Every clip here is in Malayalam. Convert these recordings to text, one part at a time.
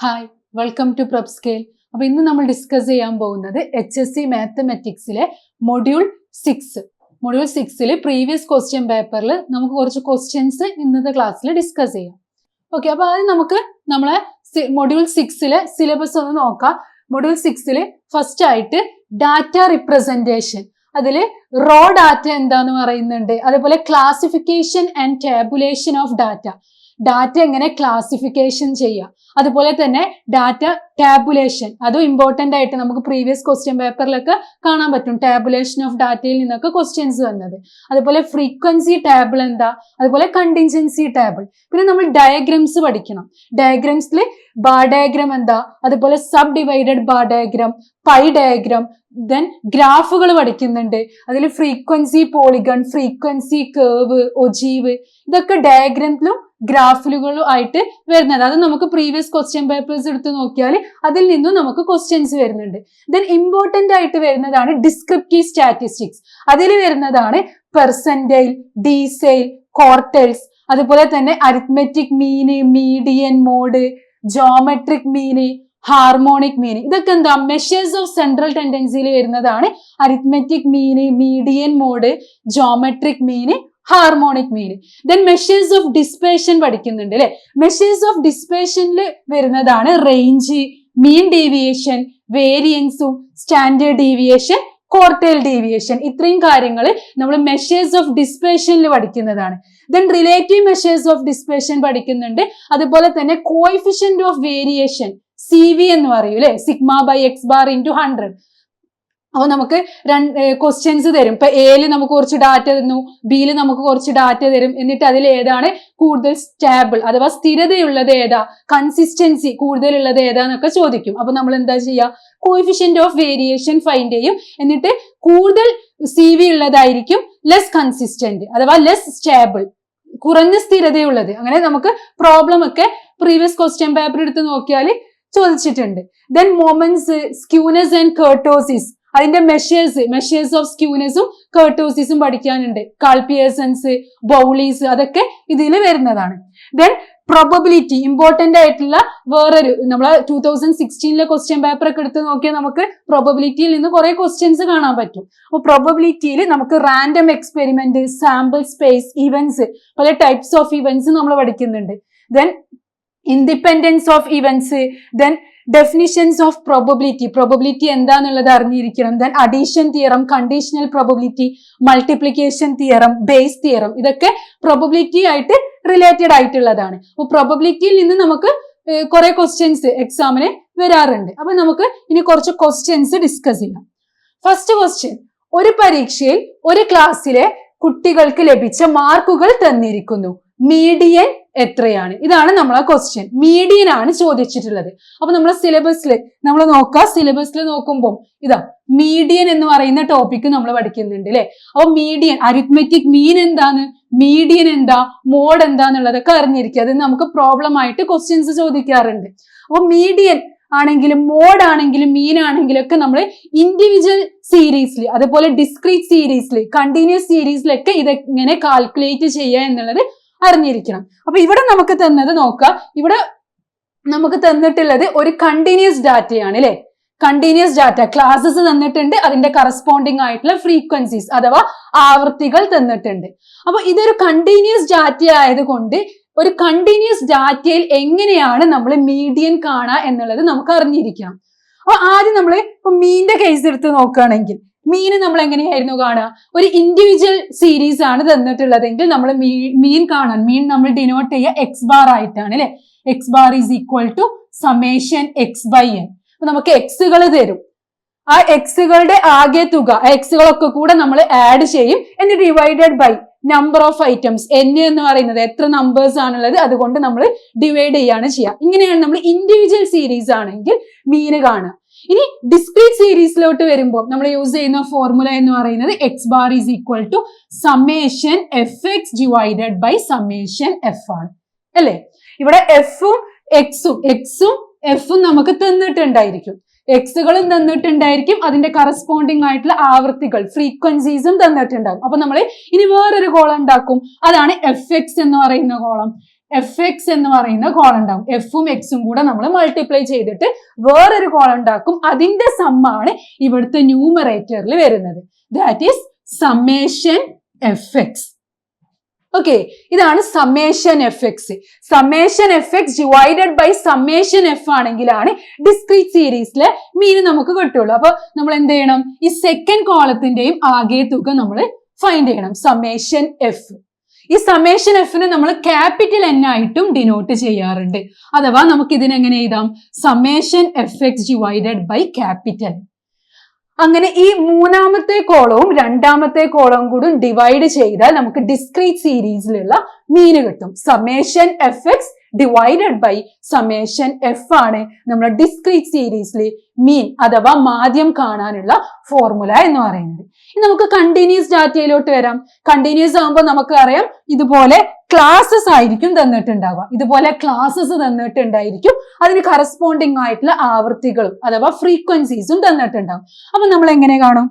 Hi, welcome to prop scale. അപ്പോൾ ഇന്ന് നമ്മൾ ഡിസ്കസ് ചെയ്യാൻ പോകുന്നത് HSC മാത്തമാറ്റിക്സിലെ മൊഡ്യൂൾ 6ൽ പ്രീവിയസ് ക്വസ്റ്റ്യൻ പേപ്പറിൽ നമുക്ക് കുറച്ച് ക്വസ്റ്റ്യൻസ് ഇന്നത്തെ ക്ലാസ്സിൽ ഡിസ്കസ് ചെയ്യാം. ഓക്കെ, അപ്പോൾ ആദ്യം നമുക്ക് നമ്മളെ മൊഡ്യൂൾ 6ലെ സിലബസ് ഒന്ന് നോക്കാം. മൊഡ്യൂൾ 6ൽ ഫസ്റ്റ് ആയിട്ട് ഡാറ്റ റിപ്രസെന്റേഷൻ, അതിൽ റോ ഡാറ്റ എന്താന്ന് പറയുന്നുണ്ട്. അതേപോലെ classification and tabulation of data എങ്ങനെ ക്ലാസിഫിക്കേഷൻ ചെയ്യുക, അതുപോലെ തന്നെ ഡാറ്റ ടാബുലേഷൻ, അതും ഇമ്പോർട്ടന്റ് ആയിട്ട് നമുക്ക് പ്രീവിയസ് ക്വസ്റ്റ്യൻ പേപ്പറിലൊക്കെ കാണാൻ പറ്റും. ടാബുലേഷൻ ഓഫ് ഡാറ്റയിൽ നിന്നൊക്കെ ക്വസ്റ്റ്യൻസ് വന്നത്. അതുപോലെ ഫ്രീക്വൻസി ടേബിൾ എന്താ, അതുപോലെ കണ്ടിൻജൻസി ടേബിൾ. പിന്നെ നമ്മൾ ഡയഗ്രംസ് പഠിക്കണം. ഡയഗ്രംസിൽ ബാർ ഡയഗ്രം എന്താ, അതുപോലെ sub divided bar diagram, pi diagram, then ഗ്രാഫുകൾ പഠിക്കുന്നുണ്ട്. അതിൽ frequency polygon, frequency curve, ogive, ഇതൊക്കെ ഡയഗ്രത്തിലും ഗ്രാഫുകളും ആയിട്ട് വരുന്നത്. അത് നമുക്ക് പ്രീവിയസ് ക്വസ്റ്റ്യൻ പേപ്പേഴ്സ് എടുത്ത് നോക്കിയാൽ അതിൽ നിന്നും നമുക്ക് ക്വസ്റ്റ്യൻസ് വരുന്നുണ്ട്. ദെൻ ഇമ്പോർട്ടന്റ് ആയിട്ട് വരുന്നതാണ് ഡിസ്ക്രിപ്റ്റീവ് സ്റ്റാറ്റിസ്റ്റിക്സ്. അതിൽ വരുന്നതാണ് പെർസെന്റൈൽ, ഡീസൈൽ, ക്വാർട്ടൈൽസ്, അതുപോലെ തന്നെ arithmetic mean, median mode, geometric mean, harmonic mean. ഇതൊക്കെ എന്താ മെഷേഴ്സ് ഓഫ് സെൻട്രൽ ടെൻഡൻസിയിൽ വരുന്നതാണ്. Arithmetic mean, median mode, geometric mean, harmonic mean. Then measures of dispersion പഠിക്കുന്നുണ്ട് അല്ലെ. മെഷേഴ്സ് ഓഫ് ഡിസ്പേഷനിൽ വരുന്നതാണ് റേഞ്ച്, മീൻ ഡീവിയേഷൻ, വേരിയൻസും, സ്റ്റാൻഡേർഡ് ഡീവിയേഷൻ, ക്വാർട്ടൈൽ ഡീവിയേഷൻ. ഇത്രയും കാര്യങ്ങൾ നമ്മൾ മെഷേഴ്സ് ഓഫ് ഡിസ്പേഷനിൽ പഠിക്കുന്നതാണ്. Then relative measures of dispersion പഠിക്കുന്നുണ്ട്. അതുപോലെ തന്നെ കോഎഫിഷ്യന്റ് ഓഫ് വേരിയേഷൻ, CV എന്ന് പറയൂ അല്ലെ, sigma by x bar into 100. അപ്പോൾ നമുക്ക് ക്വസ്റ്റ്യൻസ് തരും. ഇപ്പൊ എയില് നമുക്ക് കുറച്ച് ഡാറ്റ തന്നു, ബിയിൽ നമുക്ക് കുറച്ച് ഡാറ്റ തരും. എന്നിട്ട് അതിൽ ഏതാണ് കൂടുതൽ സ്റ്റാബിൾ അഥവാ സ്ഥിരതയുള്ളത് ഏതാ, കൺസിസ്റ്റൻസി കൂടുതലുള്ളത് ഏതാന്നൊക്കെ ചോദിക്കും. അപ്പൊ നമ്മൾ എന്താ ചെയ്യുക, കോഎഫിഷ്യന്റ് ഓഫ് വേരിയേഷൻ ഫൈൻഡ് ചെയ്യും. എന്നിട്ട് കൂടുതൽ CV ഉള്ളതായിരിക്കും ലെസ് കൺസിസ്റ്റന്റ് അഥവാ ലെസ് സ്റ്റാബിൾ, കുറഞ്ഞ സ്ഥിരതയുള്ളത്. അങ്ങനെ നമുക്ക് പ്രോബ്ലം ഒക്കെ പ്രീവിയസ് ക്വസ്റ്റ്യൻ പേപ്പർ എടുത്ത് നോക്കിയാൽ ചോദിച്ചിട്ടുണ്ട്. Then moments, skewness and kurtosis, അതിന്റെ മെഷേഴ്സ് ഓഫ് സ്ക്യൂനെസും കർട്ടോസിസും പഠിക്കാനുണ്ട്. കാൾപിയേഴ്സൺസ്, ബൗളീസ്, അതൊക്കെ ഇതിൽ വരുന്നതാണ്. ദെൻ പ്രോബബിലിറ്റി, ഇമ്പോർട്ടന്റ് ആയിട്ടുള്ള വേറൊരു, നമ്മളെ 2016 ക്വസ്റ്റ്യൻ പേപ്പർ ഒക്കെ എടുത്ത് നോക്കിയാൽ നമുക്ക് പ്രോബബിലിറ്റിയിൽ നിന്ന് കുറെ ക്വസ്റ്റ്യൻസ് കാണാൻ പറ്റും. അപ്പോൾ പ്രോബബിലിറ്റിയിൽ നമുക്ക് random experiment, sample space, events, പല ടൈപ്സ് ഓഫ് ഇവന്റ്സ് നമ്മൾ പഠിക്കുന്നുണ്ട്. Then independence of events, then definitions of probability എന്താന്നുള്ളത് അറിഞ്ഞിരിക്കണം. Then addition theorem, conditional probability, multiplication theorem, Bayes theorem, ഇതൊക്കെ പ്രോബബിലിറ്റി ആയിട്ട് റിലേറ്റഡ് ആയിട്ടുള്ളതാണ്. അപ്പോൾ പ്രോബബിലിറ്റിയിൽ നിന്ന് നമുക്ക് കുറെ ക്വസ്റ്റ്യൻസ് എക്സാമിന് വരാറുണ്ട്. അപ്പൊ നമുക്ക് ഇനി കുറച്ച് ക്വസ്റ്റ്യൻസ് ഡിസ്കസ് ചെയ്യാം. ഫസ്റ്റ് ക്വസ്റ്റ്യൻ, ഒരു പരീക്ഷയിൽ ഒരു ക്ലാസ്സിലെ കുട്ടികൾക്ക് ലഭിച്ച മാർക്കുകൾ തന്നിരിക്കുന്നു, മീഡിയൻ എത്രയാണ്? ഇതാണ് നമ്മളെ ക്വസ്റ്റ്യൻ. മീഡിയൻ ആണ് ചോദിച്ചിട്ടുള്ളത്. അപ്പൊ നമ്മളെ സിലബസിൽ നമ്മൾ നോക്കാം. സിലബസിൽ നോക്കുമ്പോൾ ഇതാ മീഡിയൻ എന്ന് പറയുന്ന ടോപ്പിക് നമ്മൾ പഠിക്കുന്നുണ്ട് അല്ലെ. അപ്പൊ മീഡിയൻ, അരിത്മെറ്റിക് മീൻ എന്താണ്, മീഡിയൻ എന്താ, മോഡ് എന്താന്നുള്ളതൊക്കെ അറിഞ്ഞിരിക്കുക. അത് നമുക്ക് പ്രോബ്ലം ആയിട്ട് ക്വസ്റ്റ്യൻസ് ചോദിക്കാറുണ്ട്. അപ്പൊ മീഡിയൻ ആണെങ്കിലും മോഡ് ആണെങ്കിലും മീൻ ആണെങ്കിലും ഒക്കെ നമ്മൾ ഇൻഡിവിജ്വൽ സീരീസിൽ, അതുപോലെ ഡിസ്ക്രീറ്റ് സീരീസിൽ, കണ്ടിന്യൂസ് സീരീസിലൊക്കെ ഇതെങ്ങനെ കാൽക്കുലേറ്റ് ചെയ്യുക എന്നുള്ളത് അറിഞ്ഞിരിക്കണം. അപ്പൊ ഇവിടെ നമുക്ക് തന്നത് നോക്കാം. ഇവിടെ നമുക്ക് തന്നിട്ടുള്ളത് ഒരു കണ്ടിന്യൂസ് ഡാറ്റയാണ് അല്ലെ. കണ്ടിന്യൂസ് ഡാറ്റ ക്ലാസ്സസ് തന്നിട്ടുണ്ട്, അതിന്റെ കറസ്പോണ്ടിങ് ആയിട്ടുള്ള ഫ്രീക്വൻസീസ് അഥവാ ആവൃത്തികൾ തന്നിട്ടുണ്ട്. അപ്പൊ ഇതൊരു കണ്ടിന്യൂസ് ഡാറ്റ ആയതുകൊണ്ട് ഒരു കണ്ടിന്യൂസ് ഡാറ്റയിൽ എങ്ങനെയാണ് നമ്മൾ മീഡിയൻ കാണുക എന്നുള്ളത് നമുക്ക് അറിഞ്ഞിരിക്കണം. അപ്പൊ ആദ്യം നമ്മൾ ഇപ്പൊ മീനിന്റെ കേസ് എടുത്ത് നോക്കുകയാണെങ്കിൽ മീന് നമ്മൾ എങ്ങനെയായിരുന്നു കാണുക, ഒരു ഇൻഡിവിജ്വൽ സീരീസ് ആണ് തന്നിട്ടുള്ളതെങ്കിൽ നമ്മൾ മീൻ കാണാൻ, മീൻ നമ്മൾ ഡിനോട്ട് ചെയ്യുക എക്സ് ബാർ ആയിട്ടാണ് അല്ലെ. X bar is equal to summation x by n. അപ്പൊ നമുക്ക് എക്സുകൾ തരും, ആ എക്സുകളുടെ ആകെ തുക, ആ എക്സുകളൊക്കെ കൂടെ നമ്മൾ ആഡ് ചെയ്യും, എന്നിട്ട് divided by number of items, n എന്ന് പറയുന്നത് എത്ര നമ്പേഴ്സ് ആണുള്ളത് അതുകൊണ്ട് നമ്മൾ ഡിവൈഡ് ചെയ്യാണ് ചെയ്യുക. ഇങ്ങനെയാണ് നമ്മൾ ഇൻഡിവിജ്വൽ സീരീസ് ആണെങ്കിൽ മീന് കാണുക. ഇനി ഡിസ്ക്രീറ്റ് സീരീസിലോട്ട് വരുമ്പോൾ നമ്മൾ യൂസ് ചെയ്യുന്ന ഫോർമുല എന്ന് പറയുന്നത് x bar is equal to summation F X divided by summation f ആണ് അല്ലെ. ഇവിടെ എഫും എക്സും എഫും നമുക്ക് തന്നിട്ടുണ്ടായിരിക്കും, എക്സുകളും തന്നിട്ടുണ്ടായിരിക്കും, അതിന്റെ കറസ്പോണ്ടിങ് ആയിട്ടുള്ള ആവൃത്തികൾ ഫ്രീക്വൻസീസും തന്നിട്ടുണ്ടാകും. അപ്പൊ നമ്മൾ ഇനി വേറൊരു കോളം ഉണ്ടാക്കും, അതാണ് എഫ് എക്സ് എന്ന് പറയുന്ന കോളം. എഫ് എക്സ് എന്ന് പറയുന്ന കോളം ഉണ്ടാവും. എഫും എക്സും കൂടെ നമ്മൾ മൾട്ടിപ്ലൈ ചെയ്തിട്ട് വേറൊരു കോളം ഉണ്ടാക്കും. അതിന്റെ സമ്മാണ് ഇവിടുത്തെ ന്യൂമറേറ്ററിൽ വരുന്നത്. That is summation F X. Okay, ഇതാണ് summation F X. Summation F X divided by summation F ആണെങ്കിലാണ് ഡിസ്ക്രീറ്റ് സീരീസിലെ മീൻ നമുക്ക് കിട്ടുള്ളൂ. അപ്പൊ നമ്മൾ എന്ത് ചെയ്യണം? ഈ സെക്കൻഡ് കോളത്തിന്റെയും ആകെ തുക നമ്മൾ ഫൈൻഡ് ചെയ്യണം. Summation F. ഈ സമ്മേഷൻ എഫിനെ നമ്മൾ ക്യാപിറ്റൽ എൻ ആയിട്ടും ഡിനോട്ട് ചെയ്യാറുണ്ട്. അഥവാ നമുക്ക് ഇതിനെങ്ങനെ എഴുതാം? Summation F X divided by capital. അങ്ങനെ ഈ മൂന്നാമത്തെ കോളവും രണ്ടാമത്തെ കോളവും കൂടി ഡിവൈഡ് ചെയ്താൽ നമുക്ക് ഡിസ്ക്രീറ്റ് സീരീസിലുള്ള മീൻ കിട്ടും. Summation F X divided by summation f ആണ് നമ്മുടെ ഡിസ്ക്രീറ്റ് സീരീസിൽ മീൻ അഥവാ മാധ്യം കാണാനുള്ള ഫോർമുല എന്ന് പറയുന്നത്. ഇനി നമുക്ക് കണ്ടിന്യൂസ് ഡാറ്റയിലോട്ട് വരാം. കണ്ടിന്യൂസ് ആകുമ്പോൾ നമുക്ക് അറിയാം ഇതുപോലെ ക്ലാസ്സസ് ആയിരിക്കും തന്നിട്ടുണ്ടാവുക. ഇതുപോലെ ക്ലാസ്സസ് തന്നിട്ടുണ്ടായിരിക്കും. അതിന് കറസ്പോണ്ടിങ് ആയിട്ടുള്ള ആവൃത്തികളും അഥവാ ഫ്രീക്വൻസീസും തന്നിട്ടുണ്ടാവും. അപ്പൊ നമ്മൾ എങ്ങനെ കാണും?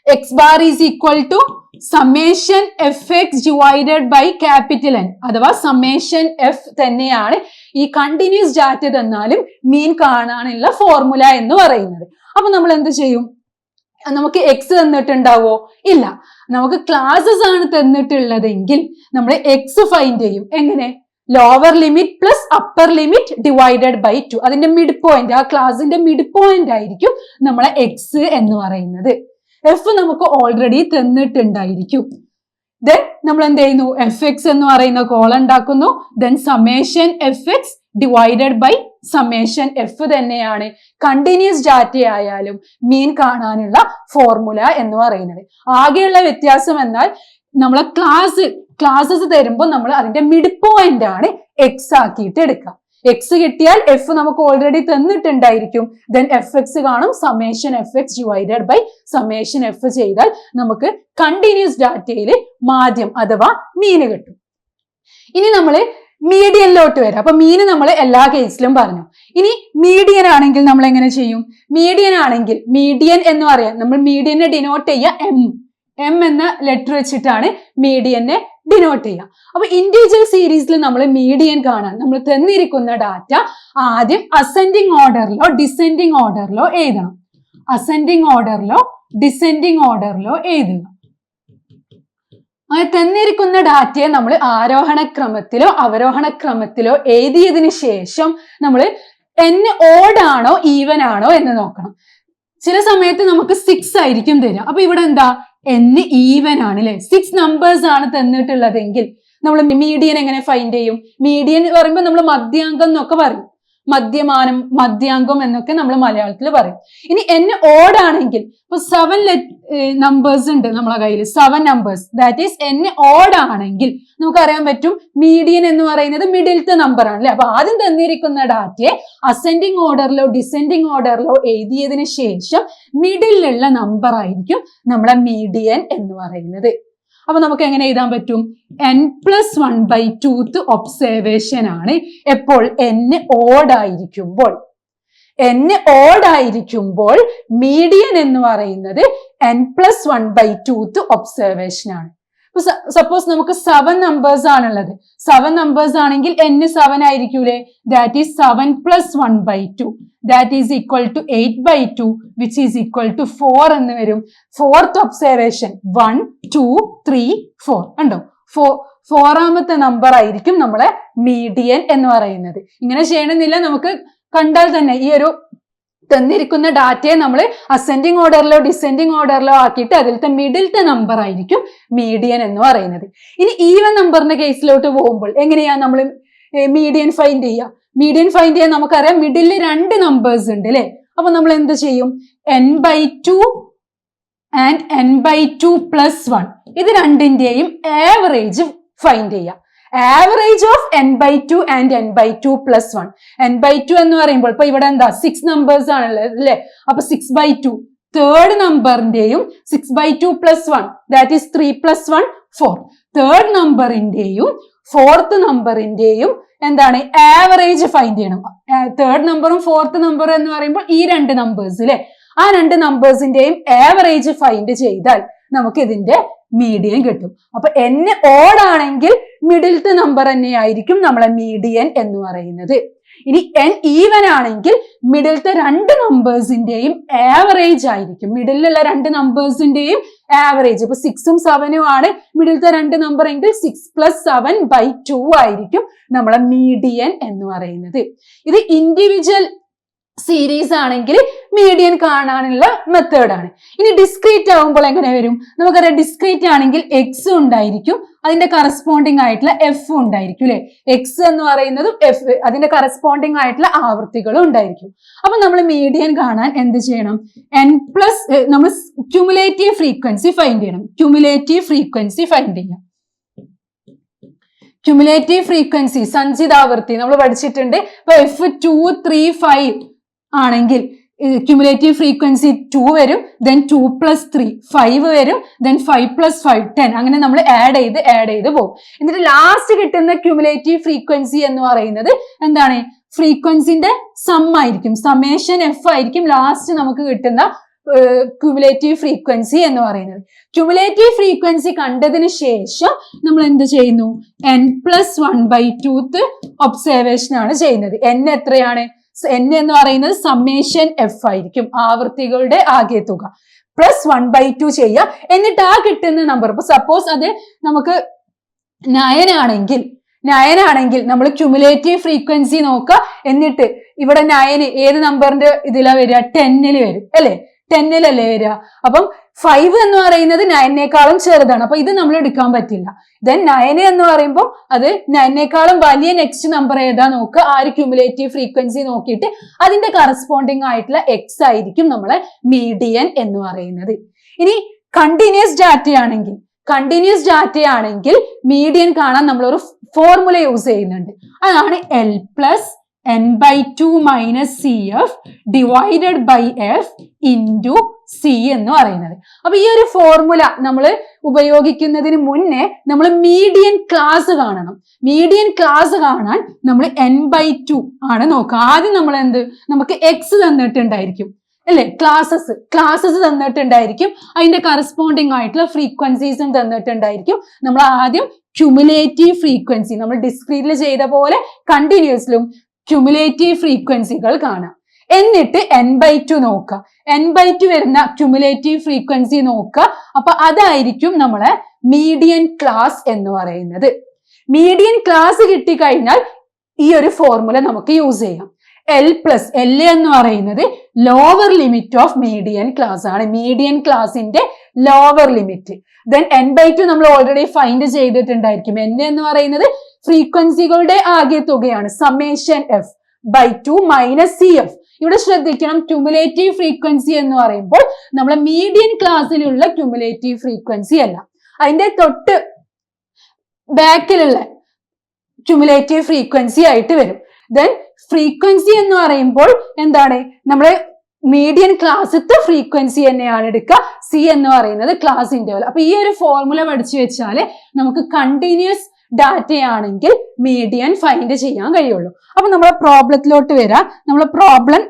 X bar is equal to summation F X divided by capital n അഥവാ സമ്മേഷൻ എഫ് തന്നെയാണ് ഈ കണ്ടിന്യൂസ് ഡാറ്റ തന്നാലും മീൻ കാണാനുള്ള ഫോർമുല എന്ന് പറയുന്നത്. അപ്പൊ നമ്മൾ എന്ത് ചെയ്യും? നമുക്ക് എക്സ് തന്നിട്ടുണ്ടാവോ? ഇല്ല. നമുക്ക് ക്ലാസ്സസ് ആണ് തന്നിട്ടുള്ളതെങ്കിൽ നമ്മൾ എക്സ് ഫൈൻഡ് ചെയ്യും. എങ്ങനെ? Lower limit plus upper limit divided by 2. അതിന്റെ മിഡ് പോയിന്റ്, ആ ക്ലാസിന്റെ മിഡ് പോയിന്റ് ആയിരിക്കും നമ്മളെ എക്സ് എന്ന് പറയുന്നത്. എഫ് നമുക്ക് ഓൾറെഡി തന്നിട്ടുണ്ടായിരിക്കും. ദെൻ നമ്മൾ എന്ത് ചെയ്യുന്നു? എഫ് എക്സ് എന്ന് പറയുന്ന കോളം ഉണ്ടാക്കുന്നു. Then summation F X divided by summation f തന്നെയാണ് കണ്ടിന്യൂസ് ഡാറ്റ ആയാലും മീൻ കാണാനുള്ള ഫോർമുല എന്ന് പറയുന്നത്. ആകെയുള്ള വ്യത്യാസം എന്നാൽ നമ്മളെ ക്ലാസ്സസ് തരുമ്പോൾ നമ്മൾ അതിന്റെ മിഡ് പോയിന്റ് ആണ് എക്സ് ആക്കിയിട്ട് എടുക്കുക. എക്സ് കിട്ടിയാൽ എഫ് നമുക്ക് ഓൾറെഡി തന്നിട്ടുണ്ടായിരിക്കും. ദെൻ എഫ് എക്സ് കാണും. Summation F X divided by summation f ചെയ്താൽ നമുക്ക് കണ്ടിന്യൂസ് ഡാറ്റയിൽ മാധ്യം അഥവാ മീന് കിട്ടും. ഇനി നമ്മൾ മീഡിയനിലോട്ട് വരാം. അപ്പൊ മീന് നമ്മൾ എല്ലാ കേസിലും പറഞ്ഞു. ഇനി മീഡിയൻ ആണെങ്കിൽ നമ്മൾ എങ്ങനെ ചെയ്യും? മീഡിയൻ ആണെങ്കിൽ മീഡിയൻ എന്ന് പറയാം. നമ്മൾ മീഡിയനെ ഡിനോട്ട് ചെയ്യുക എം എന്ന ലെറ്റർ വെച്ചിട്ടാണ് മീഡിയനെ ഡിനോട്ട് ചെയ്യുക. അപ്പൊ ഇൻഡിവിജ്വൽ സീരീസിൽ നമ്മൾ മീഡിയൻ കാണാൻ നമ്മൾ തന്നിരിക്കുന്ന ഡാറ്റ ആദ്യം അസെൻഡിങ് ഓർഡറിലോ ഡിസെൻഡിങ് ഓർഡറിലോ എഴുതണം. അസെൻഡിങ് ഓർഡറിലോ ഡിസെൻഡിങ് ഓർഡറിലോ എഴുതുക. അങ്ങനെ തന്നിരിക്കുന്ന ഡാറ്റയെ നമ്മൾ ആരോഹണ ക്രമത്തിലോ അവരോഹണ ക്രമത്തിലോ എഴുതിയതിനു ശേഷം നമ്മൾ n ഓഡ് ആണോ ഈവൻ ആണോ എന്ന് നോക്കണം. ചില സമയത്ത് നമുക്ക് 6 ആയിരിക്കും തരിക. അപ്പൊ ഇവിടെ എന്താ? n ഈവൻ ആണ് അല്ലെ? 6 നമ്പേഴ്സ് ആണ് തന്നിട്ടുള്ളതെങ്കിൽ നമ്മൾ മീഡിയൻ എങ്ങനെ ഫൈൻഡ് ചെയ്യും? മീഡിയൻ പറയുമ്പോൾ നമ്മൾ മധ്യാങ്കം എന്നൊക്കെ പറയും. മധ്യമാനം, മധ്യാങ്കം എന്നൊക്കെ നമ്മൾ മലയാളത്തിൽ പറയും. ഇനി n ഓഡ് ആണെങ്കിൽ ഇപ്പൊ 7 നമ്പേഴ്സ് ഉണ്ട് നമ്മളെ കയ്യിൽ, 7 numbers. That is n odd ആണെങ്കിൽ നമുക്കറിയാൻ പറ്റും മീഡിയൻ എന്ന് പറയുന്നത് മിഡിലത്തെ നമ്പർ ആണ് അല്ലെ? അപ്പൊ ആദ്യം തന്നിരിക്കുന്ന ഡാറ്റയെ അസെൻഡിങ് ഓർഡറിലോ ഡിസെൻഡിങ് ഓർഡറിലോ എഴുതിയതിനു ശേഷം മിഡിലുള്ള നമ്പർ ആയിരിക്കും നമ്മളെ മീഡിയൻ എന്ന് പറയുന്നത്. അപ്പൊ നമുക്ക് എങ്ങനെ എഴുതാൻ പറ്റും? n+1/2th ഒബ്സർവേഷൻ ആണ് എപ്പോൾ? n ഓഡ് ആയിരിക്കുമ്പോൾ. n ഓഡ് ആയിരിക്കുമ്പോൾ മീഡിയൻ എന്ന് പറയുന്നത് n+1/2th ഒബ്സർവേഷൻ ആണ്. സപ്പോസ് നമുക്ക് 7 നമ്പേഴ്സ് ആണുള്ളത്. 7 നമ്പേഴ്സ് ആണെങ്കിൽ n 7 ആയിരിക്കൂലേ? That is 7+1/2. That is equal to 8/2 which is equal to 4 എന്ന് വരും. 4th ഒബ്സർവേഷൻ 1 2 3 4 ഉണ്ടോ? 4ാമത്തെ നമ്പർ ആയിരിക്കും നമ്മളെ മീഡിയൻ എന്ന് പറയുന്നത്. ഇങ്ങനെ ചെയ്യണമെന്നില്ല, നമുക്ക് കണ്ടാൽ തന്നെ ഈ ഒരു തന്നിരിക്കുന്ന ഡാറ്റയെ നമ്മൾ അസെൻഡിങ് ഓർഡറിലോ ഡിസെൻഡിങ് ഓർഡറിലോ ആക്കിയിട്ട് അതിലത്തെ മിഡിലത്തെ നമ്പർ ആയിരിക്കും മീഡിയൻ എന്ന് പറയുന്നത്. ഇനി ഈവൻ നമ്പറിന്റെ കേസിലോട്ട് പോകുമ്പോൾ എങ്ങനെയാ നമ്മൾ മീഡിയൻ ഫൈൻഡ് ചെയ്യുക? മീഡിയൻ ഫൈൻഡ് ചെയ്യാൻ നമുക്കറിയാം മിഡിലിൽ 2 നമ്പേഴ്സ് ഉണ്ട് അല്ലെ? അപ്പൊ നമ്മൾ എന്ത് ചെയ്യും? n/2 ആൻഡ് n/2+1 ഇത് രണ്ടിന്റെയും ആവറേജ് ഫൈൻഡ് ചെയ്യുക. Average of n/2 and n/2+1. n/2 എന്ന് പറയുമ്പോൾ ഇപ്പൊ ഇവിടെ എന്താ 6 നമ്പേഴ്സ് ആണുള്ളത് അല്ലെ? അപ്പൊ 6/2 തേർഡ് നമ്പറിന്റെയും 6/2+1 ദാറ്റ് ഈസ് 3+1 4 തേർഡ് നമ്പറിന്റെയും ഫോർത്ത് നമ്പറിന്റെയും എന്താണ് ആവറേജ് ഫൈൻഡ് ചെയ്യണം. തേർഡ് നമ്പറും ഫോർത്ത് നമ്പറും എന്ന് പറയുമ്പോൾ ഈ 2 നമ്പേഴ്സ് അല്ലെ? ആ 2 നമ്പേഴ്സിന്റെയും ആവറേജ് ഫൈൻഡ് ചെയ്താൽ നമുക്ക് ഇതിന്റെ മീഡിയൻ കിട്ടും. അപ്പൊ n ഓഡ് ആണെങ്കിൽ മിഡിലത്തെ നമ്പർ തന്നെയായിരിക്കും നമ്മളെ മീഡിയൻ എന്ന് പറയുന്നത്. ഇനി n ഈവൻ ആണെങ്കിൽ മിഡിലത്തെ രണ്ട് നമ്പേഴ്സിന്റെയും ആവറേജ് ആയിരിക്കും. മിഡിലുള്ള രണ്ട് നമ്പേഴ്സിന്റെയും ആവറേജ്. ഇപ്പൊ 6ഉം 7ഉം ആണ് മിഡിലത്തെ രണ്ട് നമ്പർ എങ്കിൽ 6 + 7/2 ആയിരിക്കും നമ്മളെ മീഡിയൻ എന്ന് പറയുന്നത്. ഇത് ഇൻഡിവിജ്വൽ സീരീസ് ആണെങ്കിൽ മീഡിയൻ കാണാനുള്ള മെത്തേഡാണ്. ഇനി ഡിസ്ക്രീറ്റ് ആവുമ്പോൾ എങ്ങനെ വരും? നമുക്കറിയാം ഡിസ്ക്രീറ്റ് ആണെങ്കിൽ എക്സ് ഉണ്ടായിരിക്കും, അതിന്റെ കറസ്പോണ്ടിങ് ആയിട്ടുള്ള എഫ് ഉണ്ടായിരിക്കും അല്ലെ. എക്സ് എന്ന് പറയുന്നതും എഫ് അതിന്റെ കറസ്പോണ്ടിങ് ആയിട്ടുള്ള ആവൃത്തികളും ഉണ്ടായിരിക്കും. അപ്പൊ നമ്മൾ മീഡിയൻ കാണാൻ എന്ത് ചെയ്യണം? നമ്മൾ ക്യുമുലേറ്റീവ് ഫ്രീക്വൻസി ഫൈൻഡ് ചെയ്യണം. ക്യുമുലേറ്റീവ് ഫ്രീക്വൻസി ഫൈൻഡ് ചെയ്യാം. ക്യുമുലേറ്റീവ് ഫ്രീക്വൻസി സഞ്ചിതാവൃത്തി നമ്മൾ പഠിച്ചിട്ടുണ്ട്. ഇപ്പൊ F2, 3, 5 ആണെങ്കിൽ ക്യുമുലേറ്റീവ് ഫ്രീക്വൻസി 2 വരും, then 2 + 3 5 വരും, then 5 + 5 10. അങ്ങനെ നമ്മൾ ആഡ് ചെയ്ത് പോകും. എന്നിട്ട് ലാസ്റ്റ് കിട്ടുന്ന ക്യുമുലേറ്റീവ് ഫ്രീക്വൻസി എന്ന് പറയുന്നത് എന്താണ്? ഫ്രീക്വൻസിന്റെ സം ആയിരിക്കും. സമ്മേഷൻ എഫ് ആയിരിക്കും ലാസ്റ്റ് നമുക്ക് കിട്ടുന്ന ക്യുമുലേറ്റീവ് ഫ്രീക്വൻസി എന്ന് പറയുന്നത്. ക്യുമുലേറ്റീവ് ഫ്രീക്വൻസി കണ്ടതിന് ശേഷം നമ്മൾ എന്ത് ചെയ്യുന്നു? n+1/2 ഒബ്സർവേഷൻ ആണ് ചെയ്യുന്നത്. n എത്രയാണ്? n എന്ന് പറയുന്നത് സമ്മേഷൻ എഫ് ആയിരിക്കും, ആവൃത്തികളുടെ ആകെ തുക, +1/2 ചെയ്യുക. എന്നിട്ട് ആ കിട്ടുന്ന നമ്പർ, ഇപ്പൊ സപ്പോസ് അത് നമുക്ക് 9 ആണെങ്കിൽ നമ്മൾ ക്യുമുലേറ്റീവ് ഫ്രീക്വൻസി നോക്കുക. എന്നിട്ട് ഇവിടെ 9 ഏത് നമ്പറിന്റെ ഇതിലാ വരിക? 10ൽ വരും അല്ലെ. 10ലല്ലേ വരിക. അപ്പം 5 എന്ന് പറയുന്നത് 9നേക്കാളും ചെറുതാണ്. അപ്പൊ ഇത് നമ്മൾ എടുക്കാൻ പറ്റില്ല. ദെൻ 9 എന്ന് പറയുമ്പോൾ അത് 9നേക്കാളും വലിയ നെക്സ്റ്റ് നമ്പർ ഏതാ നോക്കുക. ആ ഒരു ക്യുമുലേറ്റീവ് ഫ്രീക്വൻസി നോക്കിയിട്ട് അതിന്റെ കറസ്പോണ്ടിങ് ആയിട്ടുള്ള എക്സ് ആയിരിക്കും നമ്മളെ മീഡിയൻ എന്ന് പറയുന്നത്. ഇനി കണ്ടിന്യൂസ് ഡാറ്റയാണെങ്കിൽ മീഡിയൻ കാണാൻ നമ്മൾ ഒരു ഫോർമുല യൂസ് ചെയ്യുന്നുണ്ട്. അതാണ് L+n/2 - CF / F × C എന്ന് പറയുന്നത്. അപ്പൊ ഈ ഒരു ഫോർമുല നമ്മൾ ഉപയോഗിക്കുന്നതിന് മുന്നേ നമ്മൾ മീഡിയൻ ക്ലാസ് കാണണം. മീഡിയൻ ക്ലാസ് കാണാൻ നമ്മൾ n/2 ആണ് നോക്കുക. ആദ്യം നമ്മൾ നമുക്ക് എക്സ് തന്നിട്ടുണ്ടായിരിക്കും അല്ലെ, ക്ലാസസ് തന്നിട്ടുണ്ടായിരിക്കും, അതിന്റെ കറസ്പോണ്ടിങ് ആയിട്ടുള്ള ഫ്രീക്വൻസീസും തന്നിട്ടുണ്ടായിരിക്കും. നമ്മൾ ആദ്യം ക്യുമുലേറ്റീവ് ഫ്രീക്വൻസി നമ്മൾ ഡിസ്ക്രീറ്റിൽ ചെയ്ത പോലെ കണ്ടിന്യൂസിലും ക്യുമുലേറ്റീവ് ഫ്രീക്വൻസികൾ കാണാം. എന്നിട്ട് n/2 നോക്കുക. n/2 വരുന്ന ക്യുമുലേറ്റീവ് ഫ്രീക്വൻസി നോക്കുക. അപ്പൊ അതായിരിക്കും നമ്മളെ മീഡിയൻ ക്ലാസ് എന്ന് പറയുന്നത്. മീഡിയൻ ക്ലാസ് കിട്ടിക്കഴിഞ്ഞാൽ ഈ ഒരു ഫോർമുല നമുക്ക് യൂസ് ചെയ്യാം. L എന്ന് പറയുന്നത് lower limit of median class ആണ്. മീഡിയൻ ക്ലാസിന്റെ ലോവർ ലിമിറ്റ്. ദെൻ n/2 നമ്മൾ ഓൾറെഡി ഫൈൻഡ് ചെയ്തിട്ടുണ്ടായിരിക്കും. n എന്ന് പറയുന്നത് ഫ്രീക്വൻസികളുടെ ആകെ തുകയാണ്, സമ്മേഷൻ f/2 - CF. ഇവിടെ ശ്രദ്ധിക്കണം, ക്യുമുലേറ്റീവ് ഫ്രീക്വൻസി എന്ന് പറയുമ്പോൾ നമ്മളെ മീഡിയൻ ക്ലാസ്സിലുള്ള ക്യുമുലേറ്റീവ് ഫ്രീക്വൻസി അല്ല, അതിന്റെ തൊട്ട് ബാക്കിലുള്ള ക്യുമുലേറ്റീവ് ഫ്രീക്വൻസി ആയിട്ട് വരും. ദെൻ ഫ്രീക്വൻസി എന്ന് പറയുമ്പോൾ എന്താണ്? നമ്മളെ മീഡിയൻ ക്ലാസ്സിത്തെ ഫ്രീക്വൻസി തന്നെയാണ് എടുക്കുക. സി എന്ന് പറയുന്നത് ക്ലാസ് ഇന്റർവൽ. അപ്പൊ ഈ ഒരു ഫോർമുല പഠിച്ചു വെച്ചാല് നമുക്ക് കണ്ടിന്യൂസ് ഡാറ്റയാണെങ്കിൽ മീഡിയൻ ഫൈൻഡ് ചെയ്യാൻ കഴിയുള്ളൂ. അപ്പൊ നമ്മളെ പ്രോബ്ലത്തിലോട്ട് വരാം. നമ്മളെ പ്രോബ്ലം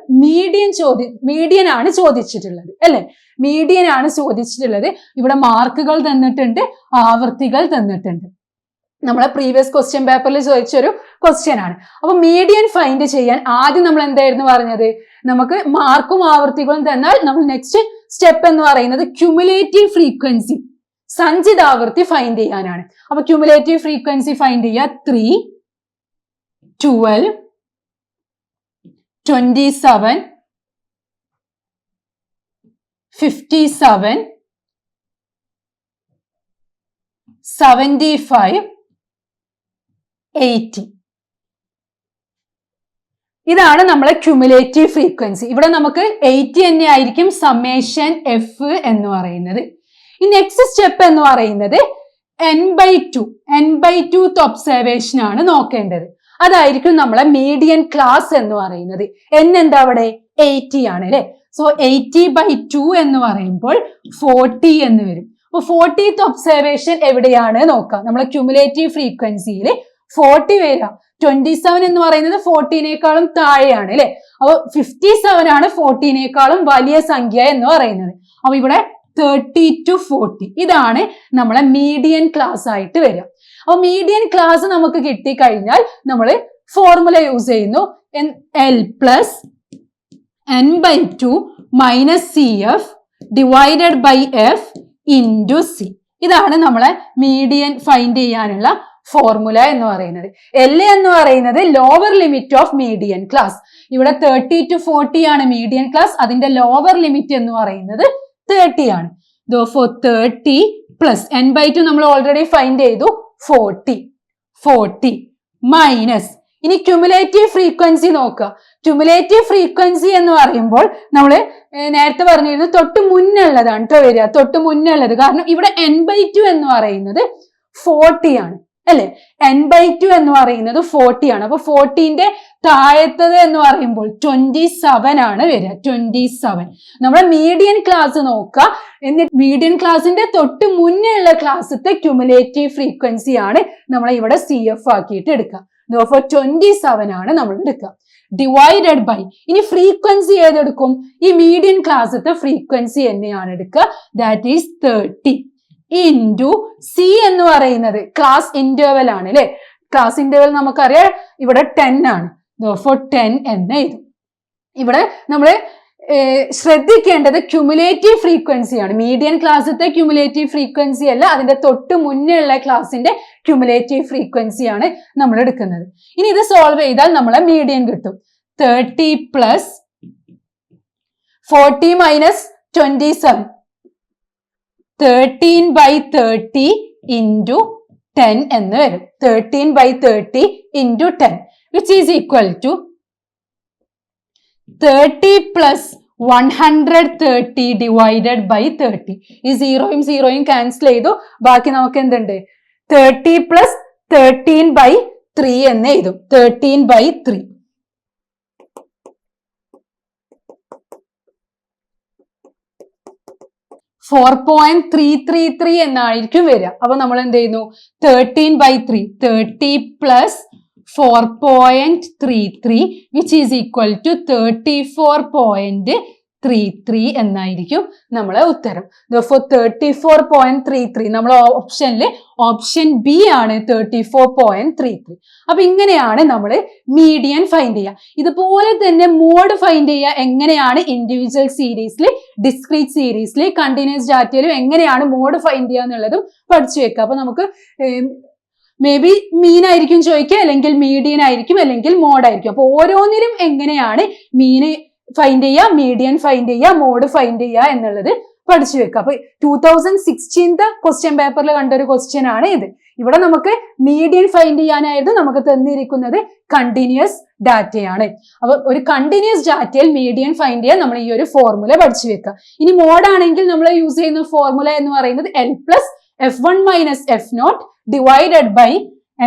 മീഡിയൻ ആണ് ചോദിച്ചിട്ടുള്ളത് അല്ലെ. മീഡിയൻ ആണ് ചോദിച്ചിട്ടുള്ളത്. ഇവിടെ മാർക്കുകൾ തന്നിട്ടുണ്ട്, ആവൃത്തികൾ തന്നിട്ടുണ്ട്. നമ്മളെ പ്രീവിയസ് ക്വസ്റ്റ്യൻ പേപ്പറിൽ ചോദിച്ചൊരു ക്വസ്റ്റ്യൻ ആണ്. അപ്പൊ മീഡിയൻ ഫൈൻഡ് ചെയ്യാൻ ആദ്യം നമ്മൾ എന്തായിരുന്നു പറഞ്ഞത്? നമുക്ക് മാർക്കും ആവൃത്തികളും തന്നാൽ നമ്മൾ നെക്സ്റ്റ് സ്റ്റെപ്പ് എന്ന് പറയുന്നത് ക്യുമുലേറ്റീവ് ഫ്രീക്വൻസി, സഞ്ചിതാവൃത്തി ഫൈൻഡ് ചെയ്യാനാണ്. അപ്പൊ ക്യുമുലേറ്റീവ് ഫ്രീക്വൻസി ഫൈൻഡ് ചെയ്യുക. 3, 12, 27, 57, 75, 80. ഇതാണ് നമ്മളെ ക്യുമുലേറ്റീവ് ഫ്രീക്വൻസി. ഇവിടെ നമുക്ക് 80 തന്നെ ആയിരിക്കും സമ്മേഷൻ എഫ് എന്ന് പറയുന്നത്. ഈ നെക്സ്റ്റ് സ്റ്റെപ്പ് എന്ന് പറയുന്നത് n/2 ഒബ്സർവേഷൻ ആണ് നോക്കേണ്ടത്. അതായിരിക്കും നമ്മളെ മീഡിയൻ ക്ലാസ് എന്ന് പറയുന്നത്. n എന്താ അവിടെ? 80 ആണ് അല്ലെ. സോ 80/2 എന്ന് പറയുമ്പോൾ 40 എന്ന് വരും. അപ്പൊ 40th ഒബ്സർവേഷൻ എവിടെയാണ് നോക്കാം. നമ്മളെ ക്യുമുലേറ്റീവ് ഫ്രീക്വൻസിയിൽ 40 വരിക. 27 എന്ന് പറയുന്നത് 40നേക്കാളും താഴെയാണ് അല്ലെ. അപ്പൊ 57 ആണ് 40നേക്കാളും വലിയ സംഖ്യ എന്ന് പറയുന്നത്. അപ്പൊ ഇവിടെ 30 to 40. ഇതാണ് നമ്മളെ മീഡിയൻ ക്ലാസ് ആയിട്ട് വരിക. അപ്പൊ മീഡിയൻ ക്ലാസ് നമുക്ക് കിട്ടിക്കഴിഞ്ഞാൽ നമ്മൾ ഫോർമുല യൂസ് ചെയ്യുന്നു. L plus n/2 minus CF divided by F into C. ഇതാണ് നമ്മളെ മീഡിയൻ ഫൈൻഡ് ചെയ്യാനുള്ള ഫോർമുല എന്ന് പറയുന്നത്. L എന്ന് പറയുന്നത് lower limit of median class. ഇവിടെ 30 to 40 ആണ് മീഡിയൻ ക്ലാസ്. അതിന്റെ ലോവർ ലിമിറ്റ് എന്ന് പറയുന്നത് 30 ആണ്. Therefore 30 പ്ലസ് n/2 നമ്മൾ ഓൾറെഡി ഫൈൻഡ് ചെയ്തു 40 മൈനസ്, ഇനി ക്യുമുലേറ്റീവ് ഫ്രീക്വൻസി നോക്കുക. ക്യുമുലേറ്റീവ് ഫ്രീക്വൻസി എന്ന് പറയുമ്പോൾ നമ്മൾ നേരത്തെ പറഞ്ഞിരുന്നു തൊട്ട് മുന്നുള്ളതാണ് കേട്ടോ വരിക, തൊട്ട് മുന്നുള്ളത്. കാരണം ഇവിടെ n/2 എന്ന് പറയുന്നത് 40 ആണ് അല്ലെ, n/2 എന്ന് പറയുന്നത് 40 ആണ്. അപ്പൊ 40ന്റെ താഴത്തത് എന്ന് പറയുമ്പോൾ 27 ആണ് വരിക. 27 നമ്മുടെ മീഡിയൻ ക്ലാസ് നോക്കുക. എന്നിട്ട് മീഡിയൻ ക്ലാസിന്റെ തൊട്ട് മുന്നേ ഉള്ള ക്ലാസ്സിത്തെ ക്യുമുലേറ്റീവ് ഫ്രീക്വൻസി ആണ് നമ്മൾ ഇവിടെ CF ആക്കിയിട്ട് എടുക്കുക. 27 ആണ് നമ്മൾ എടുക്കുക. ഡിവൈഡഡ് ബൈ, ഇനി ഫ്രീക്വൻസി ഏതെടുക്കും? ഈ മീഡിയൻ ക്ലാസ്സിത്തെ ഫ്രീക്വൻസി തന്നെയാണ് എടുക്കുക. ദാറ്റ് ഈസ് 30 ഇൻറ്റു C എന്ന് പറയുന്നത് ക്ലാസ് ഇന്റർവൽ ആണ് അല്ലെ. ക്ലാസ് ഇന്റർവൽ നമുക്കറിയാം ഇവിടെ 10 ആണ്. 10 എന്ന് എഴുതും. ഇവിടെ നമ്മൾ ശ്രദ്ധിക്കേണ്ടത് ക്യുമുലേറ്റീവ് ഫ്രീക്വൻസി ആണ്. മീഡിയൻ ക്ലാസ്സിത്തെ ക്യുമുലേറ്റീവ് ഫ്രീക്വൻസി അല്ല, അതിന്റെ തൊട്ട് മുന്നേ ഉള്ള ക്ലാസിന്റെ ക്യുമുലേറ്റീവ് ഫ്രീക്വൻസി ആണ് നമ്മൾ എടുക്കുന്നത്. ഇനി ഇത് സോൾവ് ചെയ്താൽ നമ്മളെ മീഡിയൻ കിട്ടും. 30 പ്ലസ് 40 മൈനസ് 27, 13/30 ഇൻറ്റു 10 എന്ന് വരും. 13/30 into 10 which is equal to 30 plus 130 divided by 30. ഈ 0 ക്യാൻസൽ ചെയ്തു. ബാക്കി നമുക്ക് എന്തുണ്ട്? 30 പ്ലസ് 13/3 എന്ന് എഴുതും. 13/3. 4.333 എന്നായിരിക്കും വരിക. അപ്പൊ നമ്മൾ എന്ത് ചെയ്യുന്നു? 13/3, 30 plus 4.33 which is equal to 34.33 എന്നായിരിക്കും നമ്മളെ ഉത്തരം. Therefore 34.33 നമ്മൾ ഓപ്ഷനിൽ ഓപ്ഷൻ ബി ആണ് 34.33. അപ്പൊ ഇങ്ങനെയാണ് നമ്മൾ മീഡിയൻ ഫൈൻഡ് ചെയ്യുക. ഇതുപോലെ തന്നെ മോഡ് ഫൈൻഡ് ചെയ്യുക. എങ്ങനെയാണ് ഇൻഡിവിജ്വൽ സീരീസിൽ, ഡിസ്ക്രീറ്റ് സീരീസിൽ, കണ്ടിന്യൂസ് ഡാറ്റയിലും എങ്ങനെയാണ് മോഡ് ഫൈൻഡ് ചെയ്യുക എന്നുള്ളതും പഠിച്ചു വെക്കുക. അപ്പൊ നമുക്ക് മേ ബി മീൻ ആയിരിക്കും ചോദിക്കുക, അല്ലെങ്കിൽ മീഡിയൻ ആയിരിക്കും, അല്ലെങ്കിൽ മോഡ് ആയിരിക്കും. അപ്പൊ ഓരോന്നിലും എങ്ങനെയാണ് മീന് ഫൈൻഡ് ചെയ്യുക, മീഡിയൻ ഫൈൻഡ് ചെയ്യുക, മോഡ് ഫൈൻഡ് ചെയ്യുക എന്നുള്ളത് പഠിച്ചു വെക്കുക. അപ്പൊ 2016 ക്വസ്റ്റ്യൻ പേപ്പറിൽ കണ്ട ഒരു ക്വസ്റ്റ്യൻ ആണ് ഇത്. ഇവിടെ നമുക്ക് മീഡിയൻ ഫൈൻഡ് ചെയ്യാനായിരുന്നു നമുക്ക് തന്നിരിക്കുന്നത് കണ്ടിന്യൂസ് ഡാറ്റയാണ്. അപ്പൊ ഒരു കണ്ടിന്യൂസ് ഡാറ്റയിൽ മീഡിയൻ ഫൈൻഡ് ചെയ്യാൻ നമ്മൾ ഈ ഒരു ഫോർമുല പഠിച്ചു വെക്കുക. ഇനി മോഡ് ആണെങ്കിൽ നമ്മൾ യൂസ് ചെയ്യുന്ന ഫോർമുല എന്ന് പറയുന്നത് L plus F1 minus F0 divided by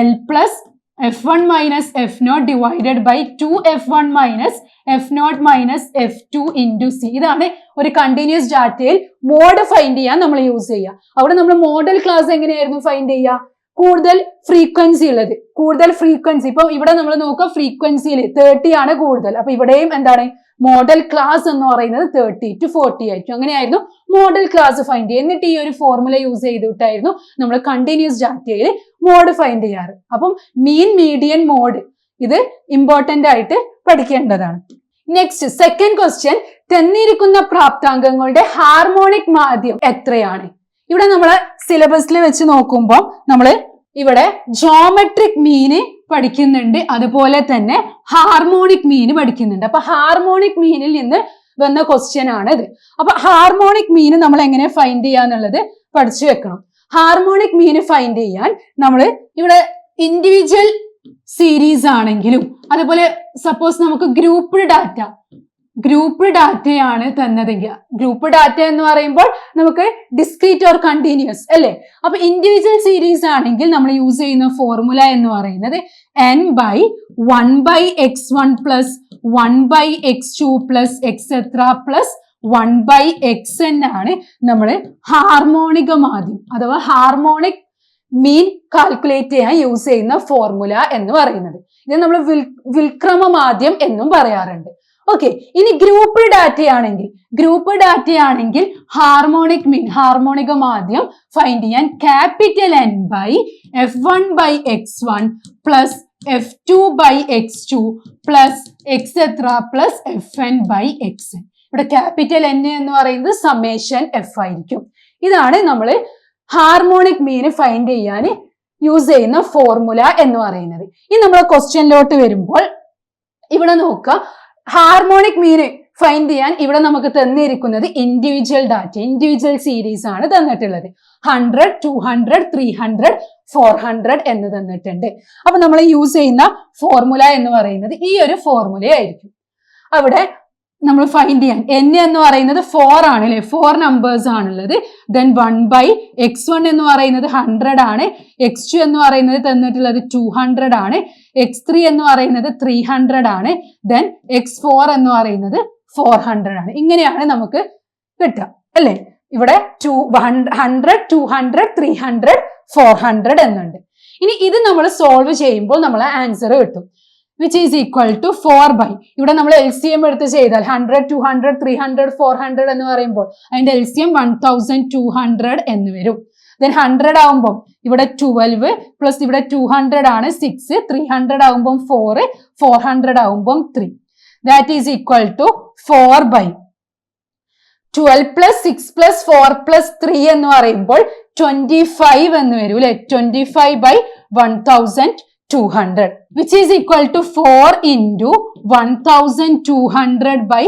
L plus F1 minus F0 divided by 2F1 minus F0 minus F2 into C. ഇതാണ് ഒരു കണ്ടിന്യൂസ് ഡാറ്റയിൽ മോഡ് ഫൈൻഡ് ചെയ്യാൻ നമ്മൾ യൂസ് ചെയ്യുക. അവിടെ നമ്മൾ മോഡൽ ക്ലാസ് എങ്ങനെയായിരുന്നു ഫൈൻഡ് ചെയ്യുക? കൂടുതൽ ഫ്രീക്വൻസി ഉള്ളത്, കൂടുതൽ ഫ്രീക്വൻസി. ഇപ്പൊ ഇവിടെ നമ്മൾ നോക്കുക, ഫ്രീക്വൻസിയിൽ 30 ആണ് കൂടുതൽ. അപ്പൊ ഇവിടെയും എന്താണ്? മോഡൽ ക്ലാസ് എന്ന് പറയുന്നത് 30 to 40 ആയിരിക്കും. അങ്ങനെയായിരുന്നു മോഡൽ ക്ലാസ് ഫൈൻഡ് ചെയ്യുക. എന്നിട്ട് ഈ ഒരു ഫോർമുല യൂസ് ചെയ്തിട്ടായിരുന്നു നമ്മൾ കണ്ടിന്യൂസ് ഡാറ്റയിൽ മോഡ് ഫൈൻഡ് ചെയ്യാറ്. അപ്പം മീൻ, മീഡിയൻ, മോഡ് ഇത് ഇമ്പോർട്ടന്റ് ആയിട്ട് പഠിക്കേണ്ടതാണ്. നെക്സ്റ്റ് സെക്കൻഡ് ക്വസ്റ്റ്യൻ, തന്നിരിക്കുന്ന പ്രാപ്താംഗങ്ങളുടെ ഹാർമോണിക് മാധ്യം എത്രയാണ്? ഇവിടെ നമ്മള് സിലബസിൽ വെച്ച് നോക്കുമ്പോൾ നമ്മൾ ഇവിടെ ജോമെട്രിക് മീന് പഠിക്കുന്നുണ്ട്, അതുപോലെ തന്നെ ഹാർമോണിക് മീന് പഠിക്കുന്നുണ്ട്. അപ്പൊ ഹാർമോണിക് മീനിൽ നിന്ന് വന്ന ക്വസ്റ്റ്യൻ ആണ് ഇത്. അപ്പൊ ഹാർമോണിക് മീന് നമ്മൾ എങ്ങനെ ഫൈൻഡ് ചെയ്യാന്നുള്ളത് പഠിച്ചു വെക്കണം. ഹാർമോണിക് മീന് ഫൈൻഡ് ചെയ്യാൻ നമ്മൾ ഇവിടെ ഇൻഡിവിജ്വൽ സീരീസ് ആണെങ്കിലും, അതുപോലെ സപ്പോസ് നമുക്ക് ഗ്രൂപ്പ് ഡാറ്റയാണ് തന്നതെങ്കിൽ, ഗ്രൂപ്പ് ഡാറ്റ എന്ന് പറയുമ്പോൾ നമുക്ക് ഡിസ്ക്രീറ്റ് ഓർ കണ്ടിന്യൂസ് അല്ലെ. അപ്പൊ ഇൻഡിവിജ്വൽ സീരീസ് ആണെങ്കിൽ നമ്മൾ യൂസ് ചെയ്യുന്ന ഫോർമുല എന്ന് പറയുന്നത് n/1/x1 plus 1/x2 plus etcetera plus 1/xn ആണ് നമ്മൾ ഹാർമോണിക മാധ്യം അഥവാ ഹാർമോണിക് മീൻ കാൽക്കുലേറ്റ് ചെയ്യാൻ യൂസ് ചെയ്യുന്ന ഫോർമുല എന്ന് പറയുന്നത്. ഇത് നമ്മൾ വിൽക്രമ മാധ്യം എന്നും പറയാറുണ്ട്. ഓക്കെ, ഇനി ഗ്രൂപ്പ് ഡാറ്റയാണെങ്കിൽ ഹാർമോണിക് മീൻ, ഹാർമോണിക മാധ്യം ഫൈൻഡ് ചെയ്യാൻ capital N by F1 by X1 plus F2 by X2 plus etcetera plus Fn by Xn. ഇവിടെ ക്യാപിറ്റൽ N എന്ന് പറയുന്നത് സമ്മേഷൻ F ആയിരിക്കും. ഇതാണ് നമ്മൾ ഹാർമോണിക് മീൻ ഫൈൻഡ് ചെയ്യാൻ യൂസ് ചെയ്യുന്ന ഫോർമുല എന്ന് പറയുന്നത്. ഇനി നമ്മൾ ക്വസ്റ്റ്യനിലോട്ട് വരുമ്പോൾ ഇവിടെ നോക്കുക, ഹാർമോണിക് മീൻ ഫൈൻഡ് ചെയ്യാൻ ഇവിടെ നമുക്ക് തന്നിരിക്കുന്നത് ഇൻഡിവിജ്വൽ ഡാറ്റ, ഇൻഡിവിജ്വൽ സീരീസ് ആണ് തന്നിട്ടുള്ളത്. 100, 200, 300, 400 എന്ന് തന്നിട്ടുണ്ട്. അപ്പൊ നമ്മൾ യൂസ് ചെയ്യുന്ന ഫോർമുല എന്ന് പറയുന്നത് ഈ ഒരു ഫോർമുല ആയിരിക്കും. അവിടെ നമ്മൾ ഫൈൻഡ് ചെയ്യാൻ n എന്ന് പറയുന്നത് 4 ആണ് അല്ലെ, 4 നമ്പേഴ്സ് ആണുള്ളത്. ദെൻ 1 ബൈ x1 എന്ന് പറയുന്നത് 100 ആണ്, x2 എന്ന് പറയുന്നത് തന്നിട്ടുള്ളത് 200 ആണ്, x3 എന്ന് പറയുന്നത് 300 ആണ്, ദെൻ x4 എന്ന് പറയുന്നത് 400 ആണ്. ഇങ്ങനെയാണ് നമുക്ക് കിട്ടുക അല്ലെ. ഇവിടെ 100, 200, 300, 400 എന്നുണ്ട്. ഇനി ഇത് നമ്മൾ സോൾവ് ചെയ്യുമ്പോൾ നമ്മളെ ആൻസർ കിട്ടും, which is equal to 4 by, ഇവിടെ നമ്മൾ LCM എടുത്ത് ചെയ്താൽ 100, 200, 300, 400 എന്ന് പറയുമ്പോൾ അതിന്റെ LCM 1200 എന്ന് വരും. ദെൻ 100 ആവുമ്പോൾ ഇവിടെ 12 പ്ലസ് ഇവിടെ 200 ആണ് 6, 300 ആവുമ്പോൾ 4, 400 ആവുമ്പോൾ 3. That is equal to 4 by 12 plus 6 plus 4 plus 3 എന്ന് പറയുമ്പോൾ 25 എന്ന് വരും അല്ലെ. 25 by 1200 which is equal to 4 into 1200 by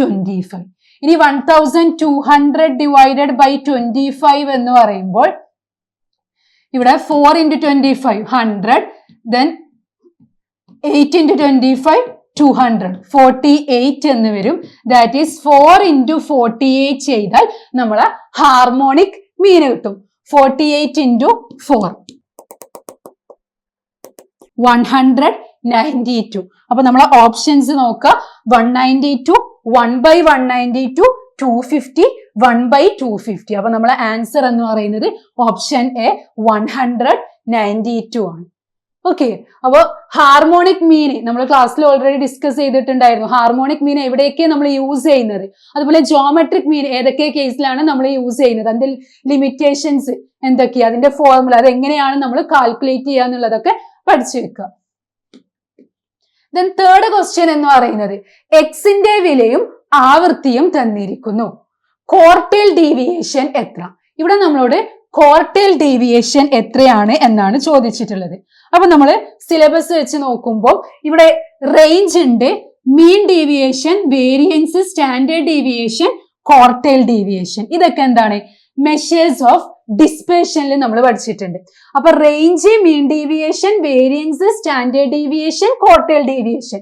25. ഇനി 1200 divided by 25 എന്ന് പറയുമ്പോൾ ഇവിടെ 4 into 25 100, then 8 into 25 200, 48 എന്ന് വരും. ദാറ്റ് ഈസ് 4 into 48 ചെയ്താൽ നമ്മളെ ഹാർമോണിക് മീൻ കിട്ടും. 48 into 4 192. അപ്പൊ നമ്മളെ ഓപ്ഷൻസ് നോക്കുക, 192, 1 by 192, 250, 1 by 250. അപ്പൊ നമ്മളെ ആൻസർ എന്ന് പറയുന്നത് ഓപ്ഷൻ എ 192 ആണ്. ഓക്കെ, അപ്പൊ ഹാർമോണിക് മീൻ നമ്മൾ ക്ലാസ്സിൽ ഓൾറെഡി ഡിസ്കസ് ചെയ്തിട്ടുണ്ടായിരുന്നു. ഹാർമോണിക് മീൻ എവിടെയൊക്കെ നമ്മൾ യൂസ് ചെയ്യുന്നത്, അതുപോലെ ജോമെട്രിക് മീൻ ഏതൊക്കെ കേസിലാണ് നമ്മൾ യൂസ് ചെയ്യുന്നത്, അതിന്റെ ലിമിറ്റേഷൻസ് എന്തൊക്കെയാ, അതിന്റെ ഫോർമുല അത് എങ്ങനെയാണ് നമ്മൾ കാൽക്കുലേറ്റ് ചെയ്യുക എന്നുള്ളതൊക്കെ പഠിച്ചു വെക്കുക. ദെൻ തേർഡ് ക്വസ്റ്റ്യൻ എന്ന് പറയുന്നത് എക്സിന്റെ വിലയും ആവൃത്തിയും തന്നിരിക്കുന്നു, ക്വാർട്ടൈൽ ഡീവിയേഷൻ എത്ര? ഇവിടെ നമ്മളോട് ക്വാർട്ടൈൽ ഡീവിയേഷൻ എത്രയാണ് എന്നാണ് ചോദിച്ചിട്ടുള്ളത്. അപ്പൊ നമ്മൾ സിലബസ് വെച്ച് നോക്കുമ്പോൾ ഇവിടെ റേഞ്ച് ഉണ്ട്, mean deviation, variance, standard deviation, quartile deviation. ഇതൊക്കെ എന്താണ് മെഷേഴ്സ് ഓഫ് ഡിസ്പേർഷനിൽ നമ്മൾ പഠിച്ചിട്ടുണ്ട്. അപ്പൊ range, mean deviation, variance, standard deviation, quartile deviation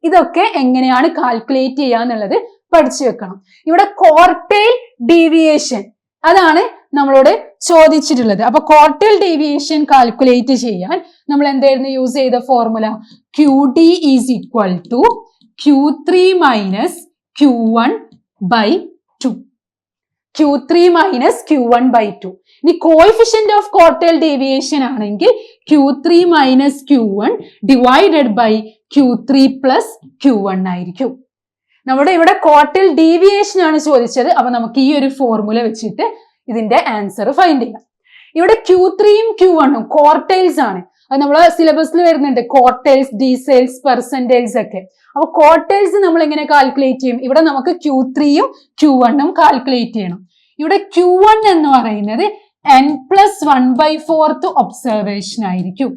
ഇതൊക്കെ എങ്ങനെയാണ് കാൽക്കുലേറ്റ് ചെയ്യാന്നുള്ളത് പഠിച്ചു വെക്കണം. ഇവിടെ ക്വാർട്ടൈൽ ഡീവിയേഷൻ അതാണ് നമ്മളോട് ചോദിച്ചിട്ടുള്ളത്. അപ്പൊ ക്വാർട്ടൈൽ ഡീവിയേഷൻ കാൽക്കുലേറ്റ് ചെയ്യാൻ നമ്മൾ എന്തായിരുന്നു യൂസ് ചെയ്ത formula? QD is equal to Q3 minus Q1 by 2. Q3 minus Q1 by 2. ഇനി കോഎഫിഷ്യന്റ് ഓഫ് ക്വാർട്ടൈൽ ഡീവിയേഷൻ ആണെങ്കിൽ Q3 minus Q1 divided by Q3 plus Q1 ആയിരിക്കും. നമ്മുടെ ഇവിടെ ക്വാർട്ടൈൽ ഡീവിയേഷൻ ആണ് ചോദിച്ചത്. അപ്പൊ നമുക്ക് ഈ ഒരു ഫോർമുല വെച്ചിട്ട് ഇതിന്റെ ആൻസർ ഫൈൻഡ് ചെയ്യാം. ഇവിടെ Q3യും Q1ഉം ക്വാർട്ടൈൽസ് ആണ്. അത് നമ്മളെ സിലബസിൽ വരുന്നുണ്ട്, ക്വാർട്ടൈൽസ്, ഡീസൈൽസ്, പെർസെന്റൈൽസ് ഒക്കെ. അപ്പൊ ക്വാർട്ടൈൽസ് നമ്മൾ എങ്ങനെ കാൽക്കുലേറ്റ് ചെയ്യും? ഇവിടെ നമുക്ക് Q3യും Q1ഉം കാൽക്കുലേറ്റ് ചെയ്യണം. ഇവിടെ Q1 എന്ന് പറയുന്നത് n+1/4 ഒബ്സർവേഷൻ ആയിരിക്കും.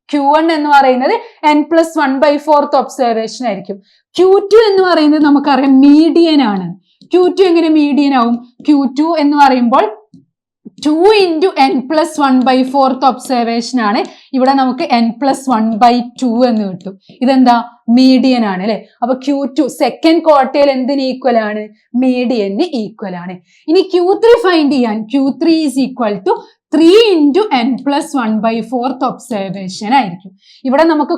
Q1 എന്ന് പറയുന്നത് n+1/4 ഒബ്സർവേഷൻ ആയിരിക്കും. Q2 എന്ന് പറയുന്നത് നമുക്കറിയാം മീഡിയൻ ആണ്. Q2 എങ്ങനെ മീഡിയൻ ആവും? Q2 എന്ന് പറയുമ്പോൾ 2 into n+1/4 ഒബ്സർവേഷൻ ആണ്. ഇവിടെ നമുക്ക് n+1/2 എന്ന് കിട്ടും. ഇതെന്താ? മീഡിയൻ ആണ് അല്ലെ. അപ്പൊ Q2 സെക്കൻഡ് ക്വാർട്ടൈൽ എന്തിന് ഈക്വൽ ആണ്? മീഡിയന് ഈക്വൽ ആണ്. ഇനി Q3 ഫൈൻഡ് ചെയ്യാൻ Q3 is equal to 3 into n+1/4 observation ആയിരിക്കും. ഇവിടെ നമുക്ക്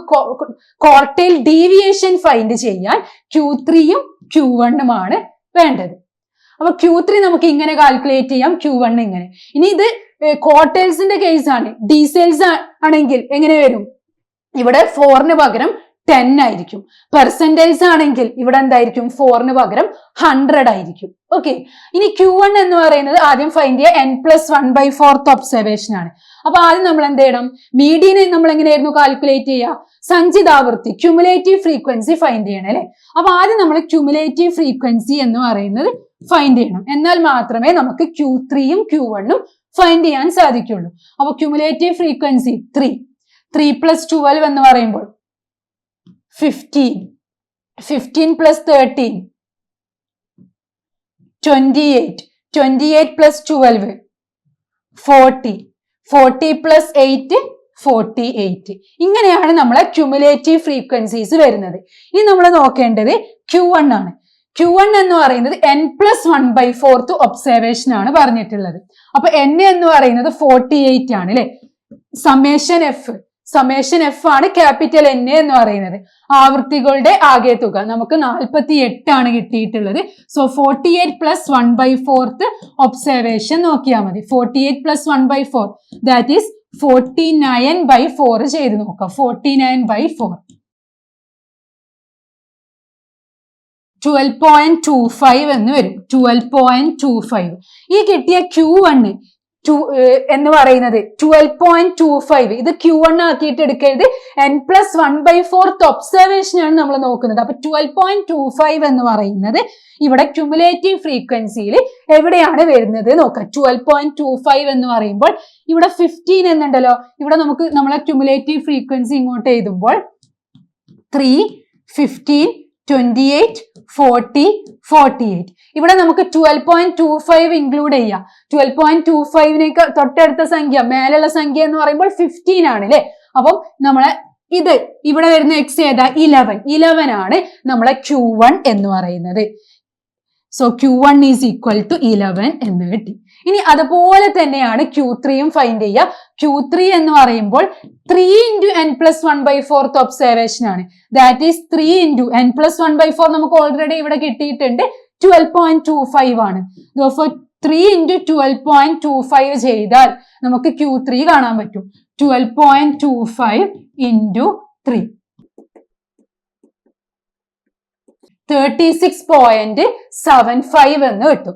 ക്വാർട്ടൈൽ ഡീവിയേഷൻ ഫൈൻഡ് ചെയ്യാൻ Q3യും Q1ഉം ആണ് വേണ്ടത്. അപ്പൊ Q3 നമുക്ക് ഇങ്ങനെ കാൽക്കുലേറ്റ് ചെയ്യാം, Q1 ഇങ്ങനെ. ഇനി ഇത് ക്വാർട്ടൈൽസിന്റെ കേസ് ആണ്. ഡീസൈൽസ് ആണെങ്കിൽ എങ്ങനെ വരും? ഇവിടെ 4ന് പകരം 10 ആയിരിക്കും. പെർസെന്റേജ് ആണെങ്കിൽ ഇവിടെ എന്തായിരിക്കും 4ന് പകരം 100 ആയിരിക്കും. ഓക്കെ, ഇനി Q1 എന്ന് പറയുന്നത് ആദ്യം ഫൈൻഡ് ചെയ്യുക n+1/4 ഒബ്സർവേഷൻ ആണ്. അപ്പൊ ആദ്യം നമ്മൾ എന്ത് ചെയ്യണം, മീഡിയനെ നമ്മൾ എങ്ങനെയായിരുന്നു കാൽക്കുലേറ്റ് ചെയ്യുക, സഞ്ചിതാവൃത്തി ക്യുമുലേറ്റീവ് ഫ്രീക്വൻസി ഫൈൻഡ് ചെയ്യണം അല്ലെ. അപ്പൊ ആദ്യം നമ്മൾ ക്യുമുലേറ്റീവ് ഫ്രീക്വൻസി എന്ന് പറയുന്നത് ഫൈൻഡ് ചെയ്യണം. എന്നാൽ മാത്രമേ നമുക്ക് Q3യും Q1ഉം ഫൈൻഡ് ചെയ്യാൻ സാധിക്കുള്ളൂ. അപ്പൊ ക്യുമുലേറ്റീവ് ഫ്രീക്വൻസി 3 + 12 എന്ന് പറയുമ്പോൾ 15 + 13 28 + 12 40 + 8 48. ഇങ്ങനെയാണ് നമ്മളെ ക്യുമുലേറ്റീവ് ഫ്രീക്വൻസീസ് വരുന്നത്. ഇനി നമ്മൾ നോക്കേണ്ടത് Q1 ആണ്. Q1 എന്ന് പറയുന്നത് n+1/4 ഒബ്സർവേഷൻ ആണ് പറഞ്ഞിട്ടുള്ളത്. അപ്പൊ n എന്ന് പറയുന്നത് 48 ആണ് അല്ലെ. സമ്മേഷൻ എഫ് ആണ് ക്യാപിറ്റൽ N എന്ന് പറയുന്നത്. ആവൃത്തികളുടെ ആകെ തുക നമുക്ക് 48 ആണ് കിട്ടിയിട്ടുള്ളത്. സോ 48 + 1/4 ഒബ്സർവേഷൻ നോക്കിയാൽ മതി. 48 + 1/4 ദാറ്റ് ഈസ് 49/4 ചെയ്ത് നോക്കാം. 49/4 12.25 എന്ന് വരും. 12.25. ഈ കിട്ടിയ Q1 എന്ന് പറയുന്നത് 12.25. ഇത് Q1 ആക്കിയിട്ട് എടുക്കരുത്. n+1/4 ഒബ്സർവേഷൻ ആണ് നമ്മൾ നോക്കുന്നത്. അപ്പൊ 12.25 എന്ന് പറയുന്നത് ഇവിടെ ക്യുമുലേറ്റീവ് ഫ്രീക്വൻസിയിൽ എവിടെയാണ് വരുന്നത് നോക്കാം. 12.25 എന്ന് പറയുമ്പോൾ ഇവിടെ 15 എന്നുണ്ടല്ലോ. ഇവിടെ നമുക്ക് നമ്മളെ ക്യുമുലേറ്റീവ് ഫ്രീക്വൻസി ഇങ്ങോട്ട് എഴുതുമ്പോൾ 3 15 28 40 48. ഇവിടെ നമുക്ക് 12.25 ഇൻക്ലൂഡ് ചെയ്യാം. 12.25 തൊട്ടടുത്ത സംഖ്യ മേലുള്ള സംഖ്യ എന്ന് പറയുമ്പോൾ 15 ആണ് അല്ലെ. അപ്പം നമ്മളെ ഇത് ഇവിടെ വരുന്ന എക്സ് ഏതാ, 11 ആണ് നമ്മളെ Q1 എന്ന് പറയുന്നത്. So Q1 is equal to 11 എന്ന് കിട്ടി. ഇനി അതുപോലെ തന്നെയാണ് Q3യും ഫൈൻഡ് ചെയ്യുക. Q3 എന്ന് പറയുമ്പോൾ 3 × n+1/4 ഒബ്സർവേഷൻ ആണ്. ദാറ്റ് ഈസ് 3 × n+1/4 നമുക്ക് ഓൾറെഡി ഇവിടെ കിട്ടിയിട്ടുണ്ട്. 12.25 ആണ്. 3 × 12.25 ചെയ്താൽ നമുക്ക് Q3 കാണാൻ പറ്റും. 12.25 × 3 36.75 എന്ന് കിട്ടും.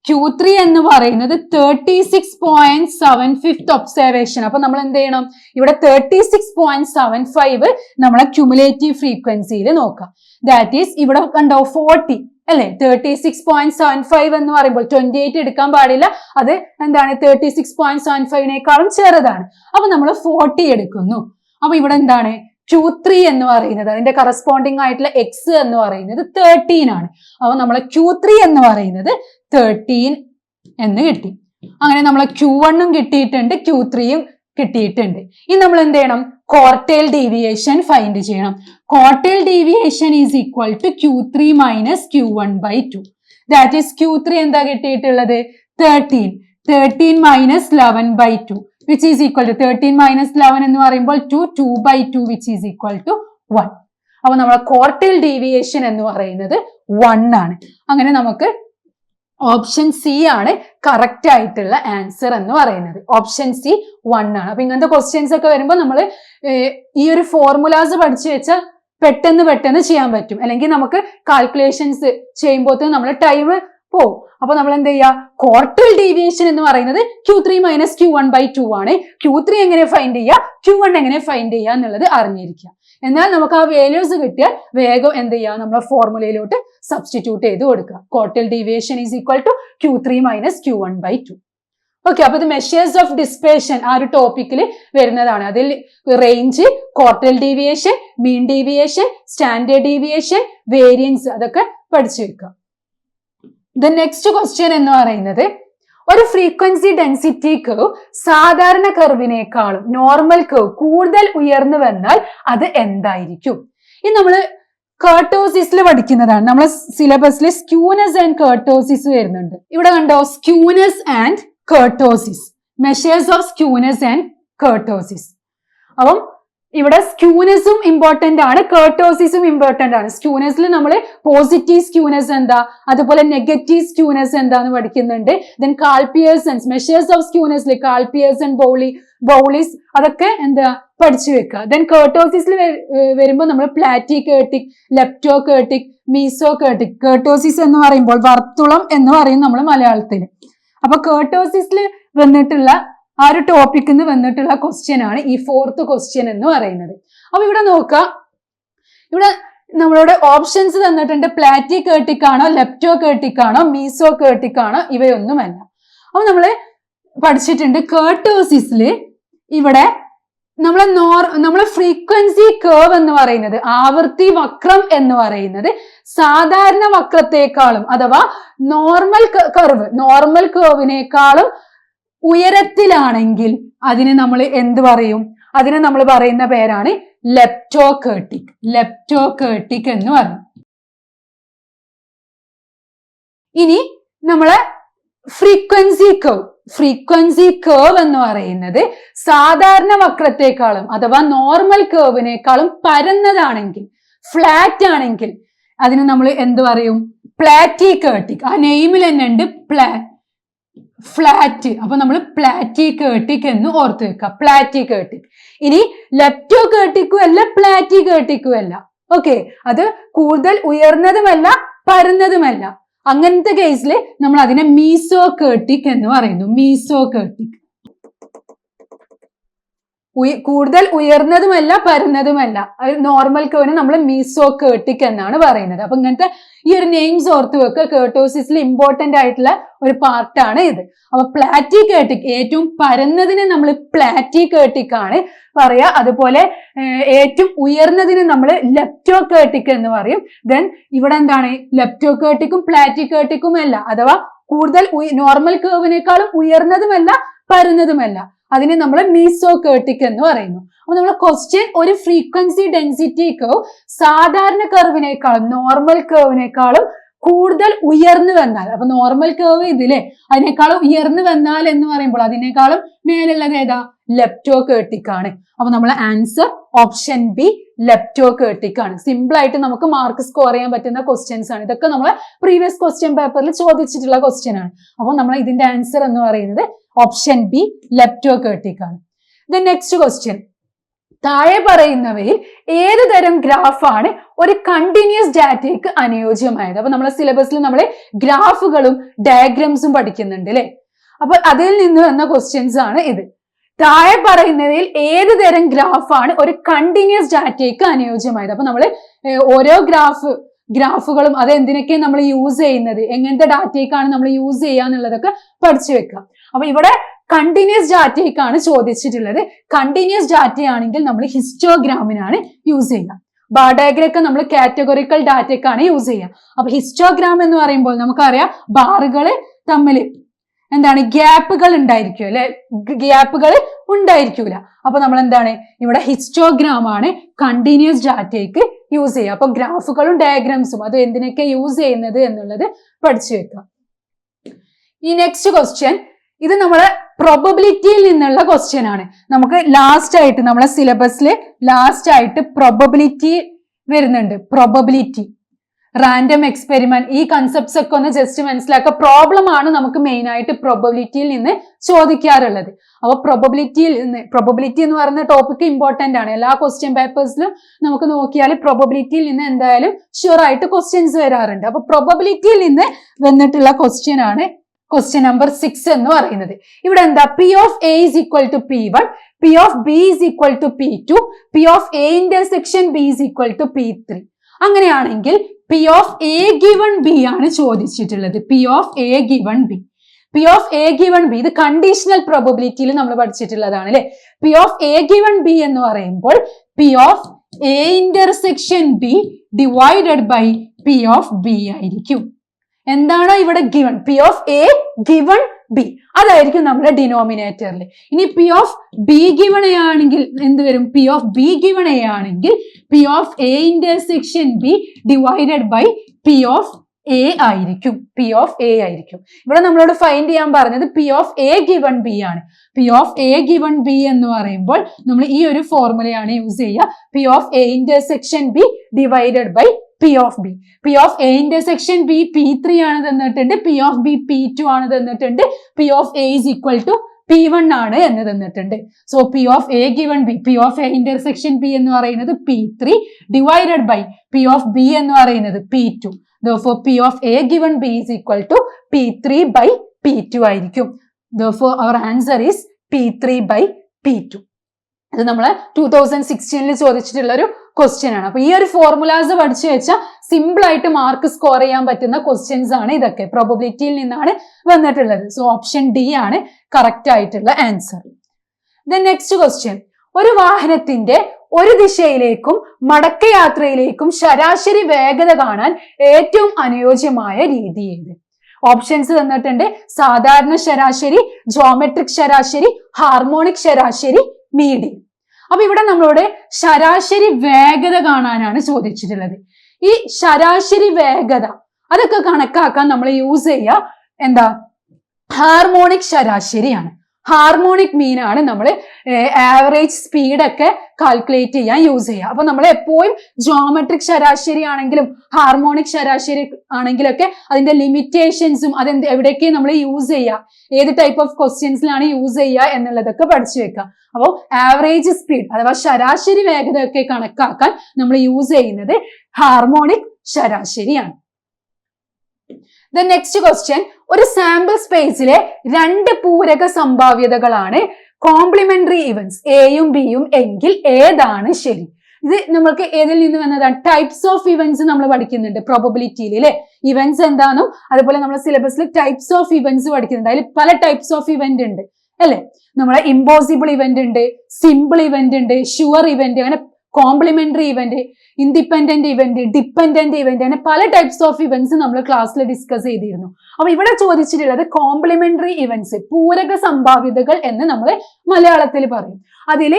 Q3 എന്ന് പറയുന്നത് 36.75 ഒബ്സർവേഷൻ. അപ്പൊ നമ്മൾ എന്ത് ചെയ്യണം, ഇവിടെ 36.75 നമ്മളെ ക്യുമുലേറ്റീവ് ഫ്രീക്വൻസിയിൽ നോക്കാം. ദാറ്റ് ഈസ് ഇവിടെ കണ്ടോ 40 അല്ലെ. 36.75 എന്ന് പറയുമ്പോൾ 28 എടുക്കാൻ പാടില്ല. അത് എന്താണ് 36.75നേക്കാളും ചെറുതാണ്. അപ്പൊ നമ്മൾ 40 എടുക്കുന്നു. അപ്പൊ ഇവിടെ എന്താണ് Q3 എന്ന് പറയുന്നത് അതിന്റെ കറസ്പോണ്ടിങ് ആയിട്ടുള്ള എക്സ് എന്ന് പറയുന്നത് 13 ആണ്. അപ്പൊ നമ്മളെ Q3 എന്ന് പറയുന്നത് 13 എന്ന് കിട്ടി. അങ്ങനെ നമ്മളെ Q1ഉം കിട്ടിയിട്ടുണ്ട്, Q3യും കിട്ടിയിട്ടുണ്ട്. ഇനി നമ്മൾ എന്ത് ചെയ്യണം, ക്വാർട്ടൈൽ ഡീവിയേഷൻ ഫൈൻഡ് ചെയ്യണം. Quartile deviation is equal to Q3 - Q1/2. That is Q3 എന്താ കിട്ടിയിട്ടുള്ളത് 13 - 11/2 which is equal to 13 - 11 എന്ന് പറയുമ്പോൾ 2/2 which is equal to 1. അപ്പൊ നമ്മളെ ക്വാർട്ടൈൽ ഡീവിയേഷൻ എന്ന് പറയുന്നത് 1 ആണ്. അങ്ങനെ നമുക്ക് ഓപ്ഷൻ സി ആണ് കറക്റ്റ് ആയിട്ടുള്ള ആൻസർ എന്ന് പറയുന്നത്. ഓപ്ഷൻ സി 1 ആണ്. അപ്പൊ ഇങ്ങനത്തെ ക്വസ്റ്റ്യൻസ് ഒക്കെ വരുമ്പോൾ നമ്മൾ ഈ ഒരു ഫോർമുലാസ് പഠിച്ചു വെച്ചാൽ പെട്ടെന്ന് ചെയ്യാൻ പറ്റും. അല്ലെങ്കിൽ നമുക്ക് കാൽക്കുലേഷൻസ് ചെയ്യുമ്പോൾ നമ്മൾ ടൈം പോവും. അപ്പൊ നമ്മൾ എന്ത് ചെയ്യുക, ക്വാർട്ടൈൽ ഡീവിയേഷൻ എന്ന് പറയുന്നത് Q3 - Q1/2 ആണ്. Q3 എങ്ങനെ ഫൈൻഡ് ചെയ്യുക, Q1 എങ്ങനെ ഫൈൻഡ് ചെയ്യുക എന്നുള്ളത് അറിഞ്ഞിരിക്കുക. എന്നാൽ നമുക്ക് ആ വാല്യൂസ് കിട്ടിയാൽ വേഗം എന്ത് ചെയ്യുക, നമ്മളെ ഫോർമുലയിലോട്ട് സബ്സ്റ്റിറ്റ്യൂട്ട് ചെയ്ത് കൊടുക്കുക. Quartile deviation is equal to Q3 - Q1/2. Okay, അപ്പൊ ഇത് മെഷേഴ്സ് ഓഫ് ഡിസ്പേർഷൻ ആ ഒരു ടോപ്പിക്കിൽ വരുന്നതാണ്. അതിൽ range, quartile deviation, mean deviation, standard deviation, variance അതൊക്കെ പഠിച്ചു വെക്കുക. ദ നെക്സ്റ്റ് ക്വസ്റ്റ്യൻ എന്ന് പറയുന്നത്, ഒരു ഫ്രീക്വൻസി ഡെൻസിറ്റി കർവ് സാധാരണ കർവിനേക്കാളും നോർമൽ കർവ് കൂടുതൽ ഉയർന്നു വന്നാൽ അത് എന്തായിരിക്കും? ഇത് നമ്മൾ കർട്ടോസിസിൽ പഠിക്കുന്നതാണ്. നമ്മളെ സിലബസിൽ സ്ക്യൂനെസ് ആൻഡ് കർട്ടോസിസ് വരുന്നുണ്ട്. ഇവിടെ കണ്ടോ, skewness and kurtosis, measures of skewness and kurtosis. അപ്പം ഇവിടെ സ്ക്യൂനെസും ഇമ്പോർട്ടന്റ് ആണ്, കർട്ടോസിസും ഇമ്പോർട്ടന്റ് ആണ്. സ്ക്യൂനെസിൽ നമ്മൾ പോസിറ്റീവ് സ്ക്യൂനെസ് എന്താ, അതുപോലെ നെഗറ്റീവ് സ്ക്യൂനെസ് എന്താന്ന് പഠിക്കുന്നുണ്ട്. ദെൻ കാൾപിയേഴ്സൺസ്, മെഷേഴ്സ് ഓഫ് സ്ക്യൂനെസിൽ കാൾപിയേഴ്സൺ, ബൗളീസ് അതൊക്കെ എന്താ പഠിച്ചു വെക്കുക. ദെൻ കർട്ടോസിസിൽ വരുമ്പോൾ നമ്മൾ പ്ലാറ്റിക്കേർട്ടിക്, ലെപ്റ്റോകേർട്ടിക്, മീസോകേർട്ടിക്. കർട്ടോസിസ് എന്ന് പറയുമ്പോൾ വർത്തുളം എന്ന് പറയും നമ്മൾ മലയാളത്തിൽ. അപ്പൊ കർട്ടോസിസിൽ വന്നിട്ടുള്ള ആ ഒരു ടോപ്പിക്കിൽ നിന്ന് വന്നിട്ടുള്ള ക്വസ്റ്റ്യൻ ആണ് ഈ 4th ക്വസ്റ്റ്യൻ എന്ന് പറയുന്നത്. അപ്പൊ ഇവിടെ നോക്കാം, ഇവിടെ നമ്മളോട് ഓപ്ഷൻസ് തന്നിട്ടുണ്ട്. പ്ലാറ്റിക്കേർട്ടിക് ആണോ, ലെപ്റ്റോകേർട്ടിക് ആണോ, മീസോകേർട്ടിക് ആണോ, ഇവയൊന്നുമല്ല. അപ്പൊ നമ്മള് പഠിച്ചിട്ടുണ്ട് കർട്ടോസിസില് ഇവിടെ നമ്മളെ ഫ്രീക്വൻസി കേർവ് എന്ന് പറയുന്നത്, ആവൃത്തി വക്രം എന്ന് പറയുന്നത് സാധാരണ വക്രത്തെക്കാളും അഥവാ നോർമൽ കേർവിനേക്കാളും ഉയരത്തിലാണെങ്കിൽ അതിനെ നമ്മൾ എന്ത് പറയും? അതിനെ നമ്മൾ പറയുന്ന പേരാണ് ലെപ്റ്റോകേർട്ടിക് എന്ന് പറയും. ഇനി നമ്മളെ ഫ്രീക്വൻസി കേർവ് എന്ന് പറയുന്നത് സാധാരണ വക്രത്തെക്കാളും അഥവാ നോർമൽ കേർവിനേക്കാളും പരന്നതാണെങ്കിൽ, ഫ്ലാറ്റ് ആണെങ്കിൽ അതിന് നമ്മൾ എന്ത് പറയും? പ്ലാറ്റിക്കേർട്ടിക്. ആ നെയിമിൽ തന്നെ ഉണ്ട് ഫ്ലാറ്റ്. അപ്പൊ നമ്മൾ പ്ലാറ്റിക്കേർട്ടിക് എന്ന് ഓർത്ത് വെക്കുക, പ്ലാറ്റിക്കേർട്ടിക്. ഇനി ലെപ്റ്റോകേർട്ടിക്കും അല്ല, പ്ലാറ്റിക്കേർട്ടിക്കും അല്ല. ഓക്കെ, അത് കൂടുതൽ ഉയർന്നതുമല്ല പരന്നതുമല്ല. അങ്ങനത്തെ കേസിൽ നമ്മൾ അതിനെ മീസോകേർട്ടിക് എന്ന് പറയുന്നു. മീസോകേർട്ടിക് കൂടുതൽ ഉയർന്നതുമല്ല പരന്നതുമല്ല. നോർമൽ കേർവിന് നമ്മൾ മീസോകേർട്ടിക് എന്നാണ് പറയുന്നത്. അപ്പൊ ഇങ്ങനത്തെ ഈ ഒരു നെയിംസ് ഓർത്ത് വെക്കുക. കർട്ടോസിസിൽ ഇമ്പോർട്ടന്റ് ആയിട്ടുള്ള ഒരു പാർട്ടാണ് ഇത്. അപ്പൊ പ്ലാറ്റിക്കേർട്ടിക്, ഏറ്റവും പരന്നതിന് നമ്മൾ പ്ലാറ്റിക്കേർട്ടിക് ആണ് പറയാ. അതുപോലെ ഏറ്റവും ഉയർന്നതിന് നമ്മൾ ലെപ്റ്റോകേർട്ടിക് എന്ന് പറയും. ദെൻ ഇവിടെ എന്താണ്? ലെപ്റ്റോകേർട്ടിക്കും പ്ലാറ്റിക്കേർട്ടിക്കും അല്ല, അഥവാ കൂടുതൽ നോർമൽ കേർവിനേക്കാളും ഉയർന്നതുമല്ല പരന്നതുമല്ല, അതിനെ നമ്മൾ മീസോകേർട്ടിക് എന്ന് പറയുന്നു. അപ്പൊ നമ്മളെ ക്വസ്റ്റ്യൻ ഒരു ഫ്രീക്വൻസി ഡെൻസിറ്റി കേർവ് സാധാരണ കർവിനേക്കാളും നോർമൽ കേർവിനേക്കാളും കൂടുതൽ ഉയർന്നു വന്നാൽ, അപ്പൊ നോർമൽ കേർവ് ഇതിലെ അതിനേക്കാളും ഉയർന്നു വന്നാൽ എന്ന് പറയുമ്പോൾ അതിനേക്കാളും മേലുള്ളത് ഏതാ? ലെപ്റ്റോകേർട്ടിക് ആണ്. അപ്പൊ നമ്മളെ ആൻസർ ഓപ്ഷൻ ബി ലെപ്റ്റോകേർട്ടിക് ആണ്. സിമ്പിൾ ആയിട്ട് നമുക്ക് മാർക്ക് സ്കോർ ചെയ്യാൻ പറ്റുന്ന ക്വസ്റ്റ്യൻസ് ആണ്. ഇതൊക്കെ നമ്മളെ പ്രീവിയസ് ക്വസ്റ്റ്യൻ പേപ്പറിൽ ചോദിച്ചിട്ടുള്ള ക്വസ്റ്റ്യൻ ആണ്. അപ്പൊ നമ്മൾ ഇതിന്റെ ആൻസർ എന്ന് പറയുന്നത് ഓപ്ഷൻ ബി ലെപ്റ്റോകേർട്ടിക് ആണ്. ദെൻ നെക്സ്റ്റ് ക്വസ്റ്റ്യൻ, താഴെ പറയുന്നവയിൽ ഏത് തരം ഗ്രാഫാണ് ഒരു കണ്ടിന്യൂസ് ഡാറ്റയ്ക്ക് അനുയോജ്യമായത്? അപ്പൊ നമ്മളെ സിലബസിൽ നമ്മൾ ഗ്രാഫുകളും ഡയഗ്രാംസും പഠിക്കുന്നുണ്ട് അല്ലെ? അപ്പൊ അതിൽ നിന്ന് വന്ന ക്വസ്റ്റ്യൻസ് ആണ് ഇത്. താഴെ പറയുന്നവയിൽ ഏത് തരം ഗ്രാഫാണ് ഒരു കണ്ടിന്യൂസ് ഡാറ്റയ്ക്ക് അനുയോജ്യമായത്? അപ്പൊ നമ്മൾ ഓരോ ഗ്രാഫുകളും അത് എന്തിനൊക്കെ നമ്മൾ യൂസ് ചെയ്യുന്നത്, എങ്ങനത്തെ ഡാറ്റയ്ക്കാണ് നമ്മൾ യൂസ് ചെയ്യുക എന്നുള്ളതൊക്കെ പഠിച്ചു വെക്കാം. അപ്പൊ ഇവിടെ കണ്ടിന്യൂസ് ഡാറ്റയ്ക്കാണ് ചോദിച്ചിട്ടുള്ളത്. കണ്ടിന്യൂസ് ഡാറ്റയാണെങ്കിൽ നമ്മൾ ഹിസ്റ്റോഗ്രാമിനാണ് യൂസ് ചെയ്യുക. ബാർ ഡയഗ്രം ഒക്കെ നമ്മൾ കാറ്റഗോറിക്കൽ ഡാറ്റയ്ക്കാണ് യൂസ് ചെയ്യുക. അപ്പൊ ഹിസ്റ്റോഗ്രാം എന്ന് പറയുമ്പോൾ നമുക്കറിയാം ബാറുകൾ തമ്മിൽ എന്താണ് ഗ്യാപ്പുകൾ ഉണ്ടായിരിക്കും അല്ലെ? ഗ്യാപ്പുകൾ ഉണ്ടായിരിക്കൂല. അപ്പൊ നമ്മൾ എന്താണ് ഇവിടെ ഹിസ്റ്റോഗ്രാം ആണ് കണ്ടിന്യൂസ് ഡാറ്റയ്ക്ക് യൂസ് ചെയ്യുക. അപ്പൊ ഗ്രാഫുകളും ഡയഗ്രാംസും അത് എന്തിനൊക്കെ യൂസ് ചെയ്യുന്നത് എന്നുള്ളത് പഠിച്ചു വെക്കാം. ഈ നെക്സ്റ്റ് ക്വസ്റ്റ്യൻ, ഇത് നമ്മളെ പ്രോബബിലിറ്റിയിൽ നിന്നുള്ള ക്വസ്റ്റ്യൻ ആണ്. നമുക്ക് ലാസ്റ്റ് ആയിട്ട് നമ്മളെ സിലബസിൽ ലാസ്റ്റ് ആയിട്ട് പ്രോബബിലിറ്റി വരുന്നുണ്ട്. പ്രോബബിലിറ്റി, റാൻഡം എക്സ്പെരിമെന്റ്, ഈ കൺസെപ്റ്റ്സ് ഒക്കെ ഒന്ന് ജസ്റ്റ് മനസ്സിലാക്കുക. പ്രോബ്ലം ആണ് നമുക്ക് മെയിൻ ആയിട്ട് പ്രോബബിലിറ്റിയിൽ നിന്ന് ചോദിക്കാറുള്ളത്. അപ്പൊ പ്രോബബിലിറ്റി എന്ന് പറയുന്ന ടോപ്പിക് ഇമ്പോർട്ടന്റ് ആണ്. എല്ലാ ക്വസ്റ്റ്യൻ പേപ്പേഴ്സിലും നമുക്ക് നോക്കിയാൽ പ്രോബബിലിറ്റിയിൽ നിന്ന് എന്തായാലും ഷുവർ ആയിട്ട് ക്വസ്റ്റ്യൻസ് വരാറുണ്ട്. അപ്പൊ പ്രോബബിലിറ്റിയിൽ നിന്ന് വന്നിട്ടുള്ള ക്വസ്റ്റ്യൻ ആണ് ക്വസ്റ്റ്യൻ നമ്പർ 6 എന്ന് പറയുന്നത്. ഇവിടെ എന്താ? P of A is equal to P1, P of B is equal to P2, P of A intersection B is equal to P3. അങ്ങനെയാണെങ്കിൽ P of A given B ആണ് ചോദിച്ചിട്ടുള്ളത്. P of A given B. P of A given B ഇത് കണ്ടീഷണൽ പ്രോബബിലിറ്റിയിൽ നമ്മൾ പഠിച്ചിട്ടുള്ളതാണ് അല്ലെ? P of A given B എന്ന് പറയുമ്പോൾ P of A intersection B divided by P of B ആയിരിക്കും. എന്താണോ ഇവിടെ given, P of A given B, അതായിരിക്കും നമ്മുടെ ഡിനോമിനേറ്ററിൽ. ഇനി P of B given A ആണെങ്കിൽ എന്ത് വരും? P of B given A ആണെങ്കിൽ P of A intersection B divided by P of A ആയിരിക്കും. പി ഓഫ് എ ആയിരിക്കും. ഇവിടെ നമ്മളോട് ഫൈൻഡ് ചെയ്യാൻ പറഞ്ഞത് P of A given B ആണ്. P of A given B എന്ന് പറയുമ്പോൾ നമ്മൾ ഈ ഒരു ഫോർമുലയാണ് യൂസ് ചെയ്യുക. P of A intersection B divided by P of B. P of A intersection B P3 ആണ് തന്നിട്ടുണ്ട്. പി ഓഫ് ബി P2 ആണ് തന്നിട്ടുണ്ട്. P of A is equal to P1 ആണ് എന്ന് തന്നിട്ടുണ്ട്. So P of A given B, P of A intersection B എന്ന് പറയുന്നത് P3 divided by P of B എന്ന് പറയുന്നത് P2. Therefore, P of A given B is equal to P3 by P2 ആയിരിക്കും. Therefore, our answer is P3 by P2. ഇത് നമ്മൾ 2016 ചോദിച്ചിട്ടുള്ള ഒരു ക്വസ്റ്റ്യൻ ആണ്. അപ്പൊ ഈ ഒരു ഫോർമുലാസ് പഠിച്ചു വെച്ചാൽ സിമ്പിൾ ആയിട്ട് മാർക്ക് സ്കോർ ചെയ്യാൻ പറ്റുന്ന ക്വസ്റ്റ്യൻസ് ആണ് ഇതൊക്കെ. പ്രോബബിലിറ്റിയിൽ നിന്നാണ് വന്നിട്ടുള്ളത്. സോ ഓപ്ഷൻ ഡി ആണ് കറക്റ്റ് ആയിട്ടുള്ള ആൻസർ. ദെൻ നെക്സ്റ്റ് ക്വസ്റ്റ്യൻ, ഒരു വാഹനത്തിന്റെ ഒരു ദിശയിലേക്കും മടക്കയാത്രയിലേക്കും ശരാശരി വേഗത കാണാൻ ഏറ്റവും അനുയോജ്യമായ രീതി ഏത്? ഓപ്ഷൻസ് തന്നിട്ടുണ്ട്. സാധാരണ ശരാശരി, ജോമെട്രിക് ശരാശരി, ഹാർമോണിക് ശരാശരി, മീഡിയൻ. അപ്പൊ ഇവിടെ നമ്മളോട് ശരാശരി വേഗത കാണാനാണ് ചോദിച്ചിട്ടുള്ളത്. ഈ ശരാശരി വേഗത അതൊക്കെ കണക്കാക്കാൻ നമ്മൾ യൂസ് ചെയ്യുക എന്താ? ഹാർമോണിക് ശരാശരിയാണ്. ഹാർമോണിക് മീൻ ആണ് നമ്മൾ ആവറേജ് സ്പീഡ് ഒക്കെ കാൽക്കുലേറ്റ് ചെയ്യാൻ യൂസ് ചെയ്യുക. അപ്പൊ നമ്മൾ എപ്പോഴും ജോമെട്രിക് ശരാശരി ആണെങ്കിലും ഹാർമോണിക് ശരാശരി ആണെങ്കിലൊക്കെ അതിന്റെ ലിമിറ്റേഷൻസും അതെന്ത് എവിടെയൊക്കെ നമ്മൾ യൂസ് ചെയ്യുക, ഏത് ടൈപ്പ് ഓഫ് ക്വസ്റ്റ്യൻസിലാണ് യൂസ് ചെയ്യുക എന്നുള്ളതൊക്കെ പഠിച്ചു വെക്കുക. അപ്പോൾ ആവറേജ് സ്പീഡ് അഥവാ ശരാശരി വേഗതയൊക്കെ കണക്കാക്കാൻ നമ്മൾ യൂസ് ചെയ്യുന്നത് ഹാർമോണിക് ശരാശരിയാണ്. ദ നെക്സ്റ്റ് ക്വസ്റ്റ്യൻ, ഒരു സാമ്പിൾ സ്പേസിലെ രണ്ട് പൂരക സംഭാവ്യതകളാണ് കോംപ്ലിമെന്ററി ഇവന്റ്സ് എയും ബിയും എങ്കിൽ ഏതാണ് ശരി? ഇത് നമ്മൾക്ക് ഏതിൽ നിന്ന് വന്നതാണ്? ടൈപ്സ് ഓഫ് ഇവന്റ്സ് നമ്മൾ പഠിക്കുന്നുണ്ട് പ്രോബബിലിറ്റിയിൽ അല്ലെ. ഇവന്റ്സ് എന്താണെന്നും അതുപോലെ നമ്മൾ സിലബസിൽ ടൈപ്സ് ഓഫ് ഇവന്റ്സ് പഠിക്കുന്നുണ്ട്. അതിൽ പല ടൈപ്സ് ഓഫ് ഇവന്റ് ഉണ്ട് അല്ലെ. നമ്മളെ ഇമ്പോസിബിൾ ഇവന്റ് ഉണ്ട്, സിമ്പിൾ ഇവന്റ് ഉണ്ട്, ഷുവർ ഇവന്റ്, അങ്ങനെ complementary event, independent event, dependent event, അങ്ങനെ പല ടൈപ്സ് ഓഫ് ഇവന്റ്സ് നമ്മൾ ക്ലാസ്സിൽ ഡിസ്കസ് ചെയ്തിരുന്നു. അപ്പൊ ഇവിടെ ചോദിച്ചിട്ടുള്ളത് കോംപ്ലിമെന്ററി ഇവന്റ്സ്, പൂരക സംഭാവ്യതകൾ എന്ന് നമ്മൾ മലയാളത്തിൽ പറയും. അതിൽ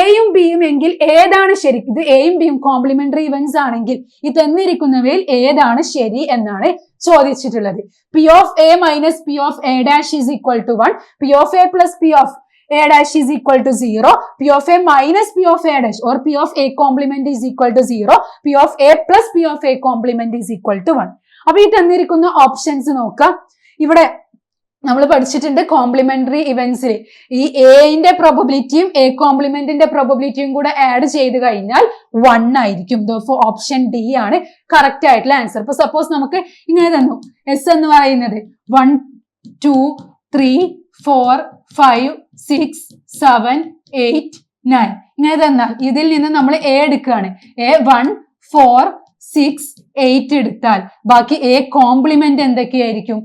എയും ബിയും എങ്കിൽ ഏതാണ് ശരി? ഇത് എയും ബിയും കോംപ്ലിമെന്ററി ഇവന്റ്സ് ആണെങ്കിൽ ഈ തന്നിരിക്കുന്നവയിൽ ഏതാണ് ശരി എന്നാണ് ചോദിച്ചിട്ടുള്ളത്. P of A minus P of A dash is equal to 1, P of A plus P of A dash is equal to 0, P of A minus P of A dash or P of A complement is equal to 0, P of A plus P of A complement is equal to 1. അപ്പൊ ഈ തന്നിരിക്കുന്ന ഓപ്ഷൻസ് നോക്കാം. ഇവിടെ നമ്മൾ പഠിച്ചിട്ടുണ്ട് കോംപ്ലിമെന്ററി ഇവന്റ്സിൽ ഈ എന്റെ പ്രോബബിലിറ്റിയും എ കോംപ്ലിമെന്റിന്റെ പ്രോബബിലിറ്റിയും കൂടെ ആഡ് ചെയ്ത് കഴിഞ്ഞാൽ 1 ആയിരിക്കും. ഓപ്ഷൻ ഡി ആണ് കറക്റ്റ് ആയിട്ടുള്ള ആൻസർ. ഇപ്പൊ സപ്പോസ് നമുക്ക് ഇങ്ങനെ തന്നു, എസ് എന്ന് പറയുന്നത് 1 2 3 4 5 6 7 8 9 ഇങ്ങനെ തന്നാൽ ഇതിൽ നിന്ന് നമ്മൾ എ എടുക്കുകയാണ്. എ 1 4 6 8 എടുത്താൽ ബാക്കി എ കോംപ്ലിമെന്റ് എന്തൊക്കെയായിരിക്കും?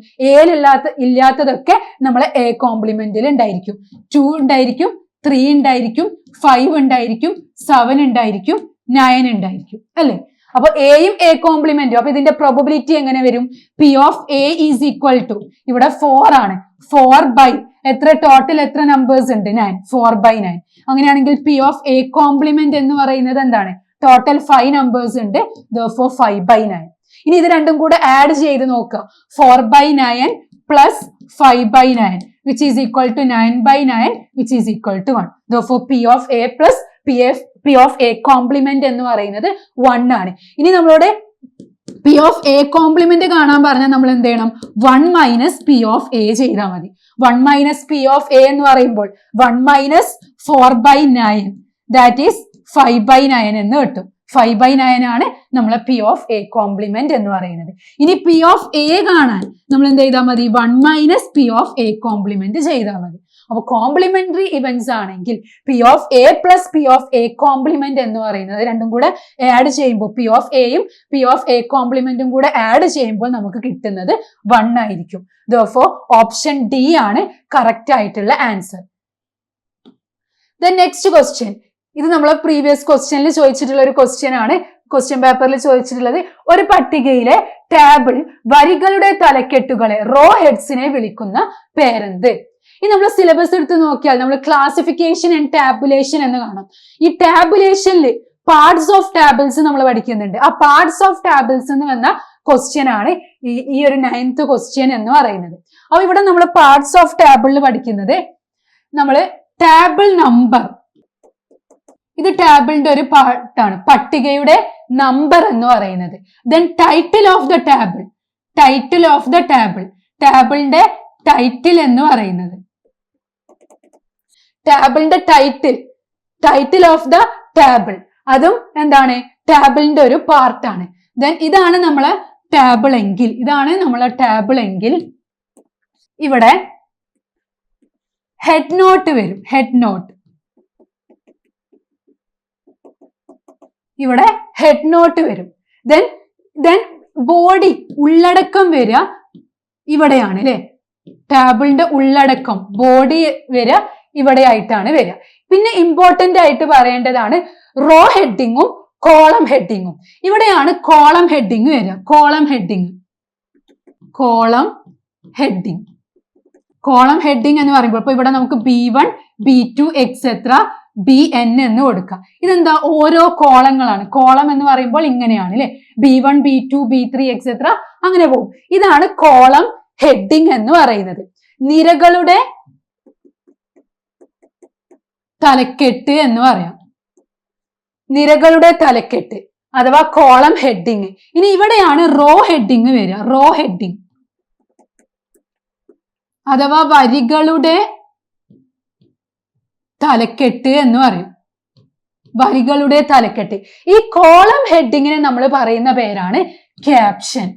ഇല്ലാത്തതൊക്കെ നമ്മളെ എ കോംപ്ലിമെന്റിൽ ഉണ്ടായിരിക്കും. 2 ഉണ്ടായിരിക്കും, 3 ഉണ്ടായിരിക്കും, 5 ഉണ്ടായിരിക്കും, 7 ഉണ്ടായിരിക്കും, 9 ഉണ്ടായിരിക്കും അല്ലെ. അപ്പൊ എയും എ കോംപ്ലിമെന്റും. അപ്പൊ ഇതിന്റെ പ്രോബബിലിറ്റി എങ്ങനെ വരും? P of A is equal to ഇവിടെ 4 ആണ്. 4 ബൈ എത്ര ടോട്ടൽ എത്ര നമ്പേഴ്സ് ഉണ്ട്? 9. 4 by 9. അങ്ങനെയാണെങ്കിൽ പി ഓഫ് എ കോംപ്ലിമെന്റ് എന്ന് പറയുന്നത് എന്താണ്? ടോട്ടൽ 5 നമ്പേഴ്സ് ഉണ്ട്. Therefore 5 by 9. ഇനി ഇത് രണ്ടും കൂടെ ആഡ് ചെയ്ത് നോക്കുക. 4 by 9 plus 5 by 9 which is equal to 9 by 9 which is equal to 1. Therefore P of A plus P of A complement എന്ന് പറയുന്നത് 1 ആണ്. ഇനി നമ്മളോട് P of A complement കാണാൻ പറഞ്ഞാൽ നമ്മൾ എന്ത് ചെയ്യണം? 1 minus P of A ചെയ്താൽ മതി. 1 minus P of A എന്ന് പറയുമ്പോൾ 1 minus 4 by 9 that is 5 by 9 എന്ന് കിട്ടും. 5 by 9 ആണ് നമ്മളെ P of A complement എന്ന് പറയുന്നത്. ഇനി P of A കാണാൻ നമ്മൾ എന്ത് ചെയ്താൽ മതി? 1 minus P of A complement ചെയ്താൽ മതി. അപ്പൊ കോംപ്ലിമെന്ററി ഇവന്റ്സ് ആണെങ്കിൽ P of A plus P of A complement എന്ന് പറയുന്നത് രണ്ടും കൂടെ ആഡ് ചെയ്യുമ്പോൾ P of Aയും P of A complementum കൂടെ ആഡ് ചെയ്യുമ്പോൾ നമുക്ക് കിട്ടുന്നത് 1 ആയിരിക്കും. Therefore ഓപ്ഷൻ ഡി ആണ് കറക്റ്റ് ആയിട്ടുള്ള ആൻസർ. The next question, ഇത് നമ്മൾ പ്രീവിയസ് ക്വസ്റ്റ്യനിൽ ചോദിച്ചിട്ടുള്ള ഒരു ക്വസ്റ്റ്യൻ ആണ്. ക്വസ്റ്റ്യൻ പേപ്പറിൽ ചോദിച്ചിട്ടുള്ളത് ഒരു പട്ടികയിലെ ടേബിൾ വരികളുടെ തലക്കെട്ടുകളെ റോ ഹെഡ്സിനെ വിളിക്കുന്ന പേരെന്ത്? ഈ നമ്മൾ സിലബസ് എടുത്ത് നോക്കിയാൽ നമ്മൾ ക്ലാസിഫിക്കേഷൻ ആൻഡ് ടാബുലേഷൻ എന്ന് കാണാം. ഈ ടാബുലേഷനിൽ പാർട്സ് ഓഫ് ടാബിൾസ് നമ്മൾ പഠിക്കുന്നുണ്ട്. ആ പാർട്സ് ഓഫ് ടാബിൾസ് എന്ന് വന്ന ക്വസ്റ്റ്യൻ ആണ് ഈ ഒരു 9th ക്വസ്റ്റ്യൻ എന്ന് പറയുന്നത്. അപ്പൊ ഇവിടെ നമ്മൾ പാർട്സ് ഓഫ് ടാബിളിൽ പഠിക്കുന്നത് നമ്മൾ ടാബിൾ നമ്പർ, ഇത് ടാബിളിന്റെ ഒരു പാർട്ടാണ്, പട്ടികയുടെ നമ്പർ എന്ന് പറയുന്നത്. Then title of the table, title of the table, ടാബിളിന്റെ ടൈറ്റിൽ എന്ന് പറയുന്നത്, ടാബിളിന്റെ title, title of the table, അതും എന്താണ് ടാബിളിന്റെ ഒരു പാർട്ടാണ്. ദെൻ ഇതാണ് നമ്മളെ ടാബിൾ എങ്കിൽ, ഇതാണ് നമ്മളെ ടാബിൾ എങ്കിൽ ഇവിടെ ഹെഡ് നോട്ട് വരും, ഹെഡ് നോട്ട്, ഇവിടെ ഹെഡ് നോട്ട് വരും. ദെൻ ബോഡി, ഉള്ളടക്കം വരിക ഇവിടെയാണ് അല്ലെ, ടാബിളിന്റെ ഉള്ളടക്കം ബോഡി വരിക ഇവിടെ ആയിട്ടാണ് വരിക. പിന്നെ ഇമ്പോർട്ടന്റ് ആയിട്ട് പറയേണ്ടതാണ് റോ ഹെഡിങ്ങും കോളം ഹെഡിങ്ങും. ഇവിടെയാണ് കോളം ഹെഡിങ് വരിക, column heading, column heading, column heading എന്ന് പറയുമ്പോൾ ഇപ്പൊ ഇവിടെ നമുക്ക് B1 B2 എക്സെട്ര BN എന്ന് കൊടുക്കാം. ഇതെന്താ, ഓരോ കോളങ്ങളാണ്. കോളം എന്ന് പറയുമ്പോൾ ഇങ്ങനെയാണ് അല്ലെ, B1 B2 B3 എക്സെട്ര അങ്ങനെ പോകും. ഇതാണ് കോളം ഹെഡിങ് എന്ന് പറയുന്നത്. നിരകളുടെ തലക്കെട്ട് എന്ന് പറയാം, നിരകളുടെ തലക്കെട്ട് അഥവാ കോളം ഹെഡിങ്. ഇനി ഇവിടെയാണ് റോ ഹെഡിങ് വരിക, റോ ഹെഡിങ് അഥവാ വരികളുടെ തലക്കെട്ട് എന്ന് പറയും, വരികളുടെ തലക്കെട്ട്. ഈ കോളം ഹെഡിങ്ങിനെ നമ്മൾ പറയുന്ന പേരാണ് ക്യാപ്ഷൻ,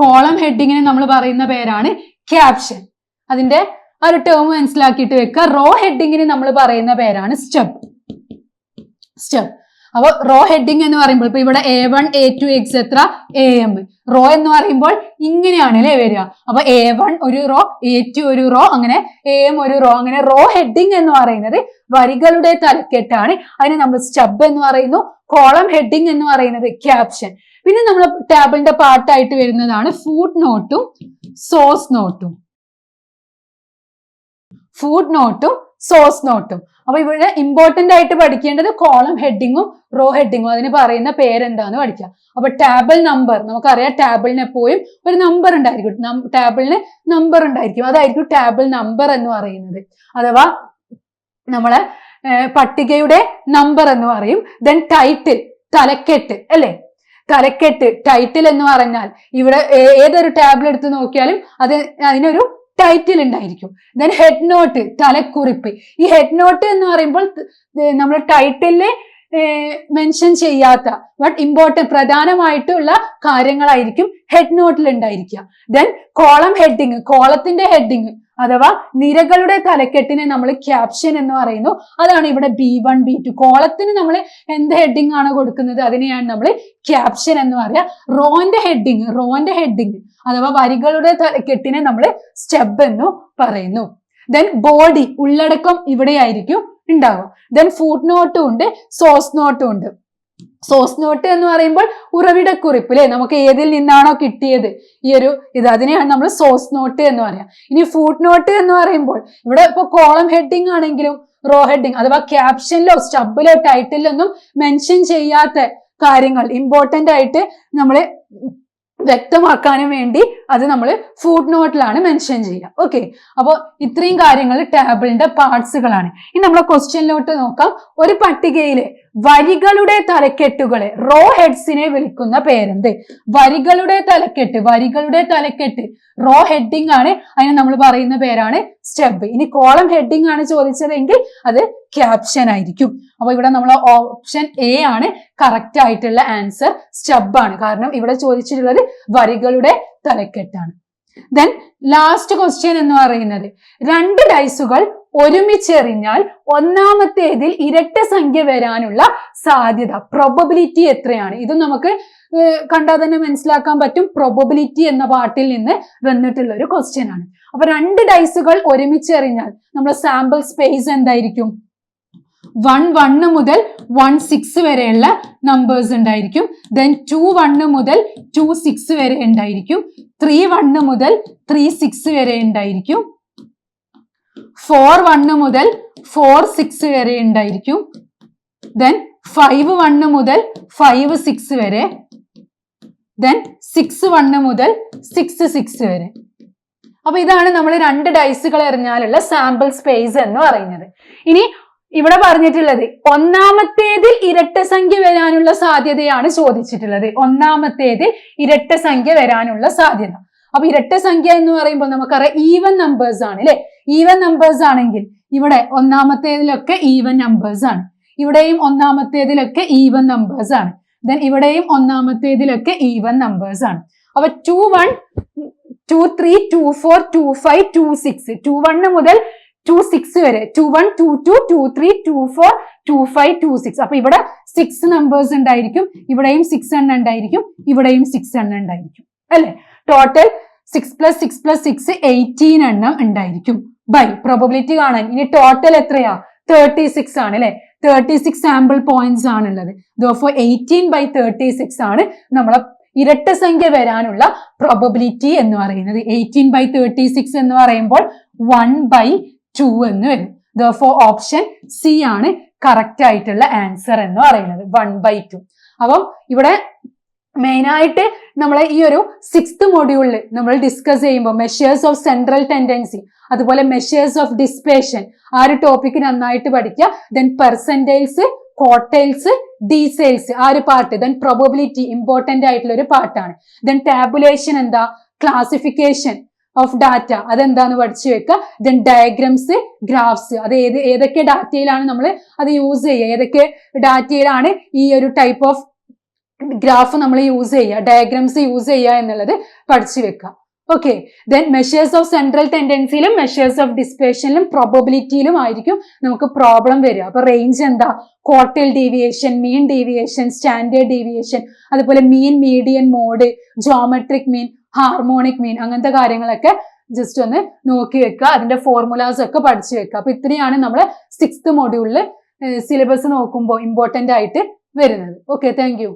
കോളം ഹെഡിങ്ങിനെ നമ്മൾ പറയുന്ന പേരാണ് ക്യാപ്ഷൻ. അതിന്റെ ഒരു ടേം മനസ്സിലാക്കിയിട്ട് വെക്കുക. റോ ഹെഡിങ്ങിന് നമ്മൾ പറയുന്ന പേരാണ് സ്റ്റെപ്പ്, സ്റ്റെപ്പ്. അപ്പൊ റോ ഹെഡിങ് എന്ന് പറയുമ്പോൾ ഇപ്പൊ ഇവിടെ A1 A2 etcetera AM, raw എന്ന് പറയുമ്പോൾ ഇങ്ങനെയാണ് അല്ലെ വരിക. അപ്പൊ A1 ഒരു റോ, A2 ഒരു റോ, അങ്ങനെ AM ഒരു റോ, അങ്ങനെ റോ ഹെഡിങ് എന്ന് പറയുന്നത് വരികളുടെ തലക്കെട്ടാണ്. അതിന് നമ്മൾ സ്റ്റബ് എന്ന് പറയുന്നു. കോളം ഹെഡിങ് എന്ന് പറയുന്നത് ക്യാപ്ഷൻ. പിന്നെ നമ്മൾ ടാബിളിന്റെ പാർട്ടായിട്ട് വരുന്നതാണ് ഫുട് നോട്ടും സോഴ്സ് നോട്ടും, ഫുട് നോട്ടും സോഴ്സ് നോട്ടും. അപ്പൊ ഇവിടെ ഇമ്പോർട്ടന്റ് ആയിട്ട് പഠിക്കേണ്ടത് കോളം ഹെഡിങ്ങും റോ ഹെഡിങ്ങും, അതിന് പറയുന്ന പേരെന്താന്ന് പഠിക്കാം. അപ്പൊ ടാബിൾ നമ്പർ, നമുക്കറിയാം ടാബിളിന് എപ്പോഴും ഒരു നമ്പർ ഉണ്ടായിരിക്കും, ടാബിളിന് നമ്പർ ഉണ്ടായിരിക്കും, അതായിരിക്കും ടാബിൾ നമ്പർ എന്ന് പറയുന്നത്, അഥവാ നമ്മളെ പട്ടികയുടെ നമ്പർ എന്ന് പറയും. ദെൻ ടൈറ്റിൽ, തലക്കെട്ട് അല്ലെ, തലക്കെട്ട്, ടൈറ്റിൽ എന്ന് പറഞ്ഞാൽ ഇവിടെ ഏതൊരു ടാബിൾ എടുത്ത് നോക്കിയാലും അതിനൊരു ടൈറ്റിൽ ഉണ്ടായിരിക്കും. ദെൻ ഹെഡ് നോട്ട്, തലക്കുറിപ്പ്. ഈ ഹെഡ് നോട്ട് എന്ന് പറയുമ്പോൾ നമ്മൾ ടൈറ്റിലില് മെൻഷൻ ചെയ്യാത്ത ബട്ട് ഇമ്പോർട്ടന്റ് പ്രധാനമായിട്ടുള്ള കാര്യങ്ങളായിരിക്കും ഹെഡ് നോട്ടിൽ ഉണ്ടായിരിക്കുക. ദെൻ കോളം ഹെഡിങ്, കോളത്തിന്റെ ഹെഡിങ് അഥവാ നിരകളുടെ തലക്കെട്ടിനെ നമ്മൾ ക്യാപ്ഷൻ എന്ന് പറയുന്നു. അതാണ് ഇവിടെ B1 B2. കോളത്തിന് നമ്മൾ എന്ത് ഹെഡിങ് ആണ് കൊടുക്കുന്നത് അതിനെയാണ് നമ്മൾ ക്യാപ്ഷൻ എന്ന് പറയുക. റോന്റെ ഹെഡിങ്, റോന്റെ ഹെഡിങ് അഥവാ വരികളുടെ തലക്കെട്ടിനെ നമ്മൾ സ്റ്റെബ് എന്ന് പറയുന്നു. ദെൻ ബോഡി, ഉള്ളടക്കം ഇവിടെ ആയിരിക്കും ഉണ്ടാവുക. ദെൻ ഫുട് നോട്ടും ഉണ്ട്, സോഴ്സ് നോട്ടും ഉണ്ട്. സോഴ്സ് നോട്ട് എന്ന് പറയുമ്പോൾ ഉറവിടക്കുറിപ്പ് അല്ലെ, നമുക്ക് ഏതിൽ നിന്നാണോ കിട്ടിയത് ഈ ഒരു അതിനെയാണ് നമ്മൾ സോഴ്സ് നോട്ട് എന്ന് പറയാം. ഇനി ഫുട് നോട്ട് എന്ന് പറയുമ്പോൾ ഇവിടെ ഇപ്പൊ കോളം ഹെഡിങ് ആണെങ്കിലും റോ ഹെഡിങ് അഥവാ ക്യാപ്ഷനിലോ സ്റ്റബിലോ ടൈറ്റിലൊന്നും മെൻഷൻ ചെയ്യാത്ത കാര്യങ്ങൾ ഇമ്പോർട്ടന്റ് ആയിട്ട് നമ്മൾ വ്യക്തമാക്കാനും വേണ്ടി അത് നമ്മൾ ഫുട് നോട്ടിലാണ് മെൻഷൻ ചെയ്യുക. ഓക്കെ, അപ്പോൾ ഇത്രയും കാര്യങ്ങൾ ടാബിളിന്റെ പാർട്സുകളാണ്. ഇനി നമ്മളെ ക്വസ്റ്റ്യനിലോട്ട് നോക്കാം. ഒരു പട്ടികയിലെ വരികളുടെ തലക്കെട്ടുകളെ, റോ ഹെഡ്സിനെ വിളിക്കുന്ന പേരെന്ത്? വരികളുടെ തലക്കെട്ട്, വരികളുടെ തലക്കെട്ട് റോ ഹെഡിങ് ആണ്, അതിന് നമ്മൾ പറയുന്ന പേരാണ് സ്റ്റെബ്. ഇനി കോളം ഹെഡിങ് ആണ് ചോദിച്ചതെങ്കിൽ അത് ക്യാപ്ഷൻ ആയിരിക്കും. അപ്പൊ ഇവിടെ നമ്മൾ ഓപ്ഷൻ A ആണ് കറക്റ്റ് ആയിട്ടുള്ള ആൻസർ, സ്റ്റെബ് ആണ്. കാരണം ഇവിടെ ചോദിച്ചിട്ടുള്ളത് വരികളുടെ തലക്കെട്ടാണ്. ദെൻ ലാസ്റ്റ് ക്വസ്റ്റ്യൻ എന്ന് പറയുന്നത് 2 ഡൈസുകൾ ഒരുമിച്ചെറിഞ്ഞാൽ ഒന്നാമത്തേതിൽ ഇരട്ട സംഖ്യ വരാനുള്ള സാധ്യത, പ്രൊബബിലിറ്റി എത്രയാണ്? ഇത് നമുക്ക് കണ്ടാൽ തന്നെ മനസ്സിലാക്കാൻ പറ്റും. പ്രൊബബിലിറ്റി എന്ന പാർട്ടിൽ നിന്ന് വന്നിട്ടുള്ള ഒരു ക്വസ്റ്റ്യൻ ആണ്. അപ്പൊ 2 ഡൈസുകൾ ഒരുമിച്ചെറിഞ്ഞാൽ നമ്മുടെ സാമ്പിൾ സ്പേസ് എന്തായിരിക്കും? 1 മുതൽ 16 വരെയുള്ള നമ്പേഴ്സ് ഉണ്ടായിരിക്കും. ദെൻ 1 മുതൽ 6 വരെ ഉണ്ടായിരിക്കും. 1 മുതൽ 6 വരെ ഉണ്ടായിരിക്കും. 1 മുതൽ 6 വരെ ഉണ്ടായിരിക്കും. ദെൻ 5 മുതൽ 5 6 വരെ, then 6 1 മുതൽ 6 6 വരെ. അപ്പൊ ഇതാണ് നമ്മൾ 2 ഡൈസുകൾ എറിഞ്ഞാലുള്ള സാമ്പിൾ സ്പേസ് എന്ന് പറയുന്നത്. ഇനി ഇവിടെ പറഞ്ഞിട്ടുള്ളത് ഒന്നാമത്തേതിൽ ഇരട്ട സംഖ്യ വരാനുള്ള സാധ്യതയാണ് ചോദിച്ചിട്ടുള്ളത്. ഒന്നാമത്തേതിൽ ഇരട്ട സംഖ്യ വരാനുള്ള സാധ്യത. അപ്പൊ ഇരട്ട സംഖ്യ എന്ന് പറയുമ്പോൾ നമുക്കറിയാം ഈവൻ നമ്പേഴ്സ് ആണ് അല്ലെ. ഈവൻ നമ്പേഴ്സ് ആണെങ്കിൽ ഇവിടെ ഒന്നാമത്തേതിലൊക്കെ ഈവൻ നമ്പേഴ്സ് ആണ്, ഇവിടെയും ഒന്നാമത്തേതിലൊക്കെ ഈവൻ നമ്പേഴ്സ് ആണ്, ദെൻ ഇവിടെയും ഒന്നാമത്തേതിലൊക്കെ ഈവൻ നമ്പേഴ്സ് ആണ്. അപ്പൊ 2 1 2 3 2 4 2 5 2 6 2 1 മുതൽ 2 6 വരെ 2 1 2 2 2 3 2 4 2 5 2 6. അപ്പൊ ഇവിടെ 6 നമ്പേഴ്സ് ഉണ്ടായിരിക്കും, ഇവിടെയും 6 എണ്ണം ഉണ്ടായിരിക്കും, ഇവിടെയും 6 എണ്ണം ഉണ്ടായിരിക്കും അല്ലെ. ടോട്ടൽ 6 + 6 + 6 18 എണ്ണം ഉണ്ടായിരിക്കും. ബൈ പ്രോബബിലിറ്റി കാണാൻ ഇനി ടോട്ടൽ എത്രയാ? 36 ആണ് അല്ലെ. 36 സാമ്പിൾ പോയിന്റ്സ് ആണുള്ളത്. Therefore 18/36 ആണ് നമ്മളെ ഇരട്ട സംഖ്യ വരാനുള്ള പ്രോബബിലിറ്റി എന്ന് പറയുന്നത്. 18/36 എന്ന് പറയുമ്പോൾ 1/2 എന്ന് വരും. Therefore ഓപ്ഷൻ സി ആണ് കറക്റ്റ് ആയിട്ടുള്ള ആൻസർ എന്ന് പറയുന്നത്, 1/2. അപ്പം ഇവിടെ മെയിൻ ആയിട്ട് നമ്മളെ ഈ ഒരു 6th മൊഡ്യൂളിൽ നമ്മൾ ഡിസ്കസ് ചെയ്യുമ്പോൾ മെഷേഴ്സ് ഓഫ് സെൻട്രൽ ടെൻഡൻസി, അതുപോലെ മെഷേഴ്സ് ഓഫ് ഡിസ്പേഷൻ, ആ ഒരു ടോപ്പിക് നന്നായിട്ട് പഠിക്കുക. ദെൻ പെർസെന്റൈൽസ്, ക്വാർട്ടൈൽസ്, ഡീസൈൽസ്, ആ ഒരു പാർട്ട്. ദെൻ പ്രോബബിലിറ്റി ഇമ്പോർട്ടന്റ് ആയിട്ടുള്ള ഒരു പാർട്ടാണ്. ദെൻ ടാബുലേഷൻ എന്താ, ക്ലാസിഫിക്കേഷൻ ഓഫ് ഡാറ്റ അതെന്താന്ന് പഠിച്ചു വെക്കുക. ദെൻ ഡയഗ്രംസ്, ഗ്രാഫ്സ്, അത് ഏതൊക്കെ ഡാറ്റയിലാണ് നമ്മൾ അത് യൂസ് ചെയ്യുക, ഏതൊക്കെ ഡാറ്റയിലാണ് ഈ ഒരു ടൈപ്പ് ഓഫ് ഗ്രാഫ് നമ്മൾ യൂസ് ചെയ്യുക, ഡയഗ്രംസ് യൂസ് ചെയ്യുക എന്നുള്ളത് പഠിച്ചു വെക്കുക. Okay. Then measures of central ടെൻഡൻസിയിലും മെഷേഴ്സ് ഓഫ് ഡിസ്പേഷനിലും പ്രോബബിലിറ്റിയിലും ആയിരിക്കും നമുക്ക് പ്രോബ്ലം വരിക. അപ്പൊ റേഞ്ച് എന്താ, quartile deviation, mean deviation, standard deviation, അതുപോലെ mean, median, mode, geometric mean, harmonic mean, അങ്ങനത്തെ കാര്യങ്ങളൊക്കെ ജസ്റ്റ് ഒന്ന് നോക്കി വെക്കുക. അതിന്റെ ഫോർമുലാസ് ഒക്കെ പഠിച്ചു വെക്കുക. അപ്പൊ ഇത്രയാണ് നമ്മൾ 6th മൊഡ്യൂളിൽ സിലബസ് നോക്കുമ്പോൾ ഇമ്പോർട്ടന്റ് ആയിട്ട് വരുന്നത്. Okay, thank you.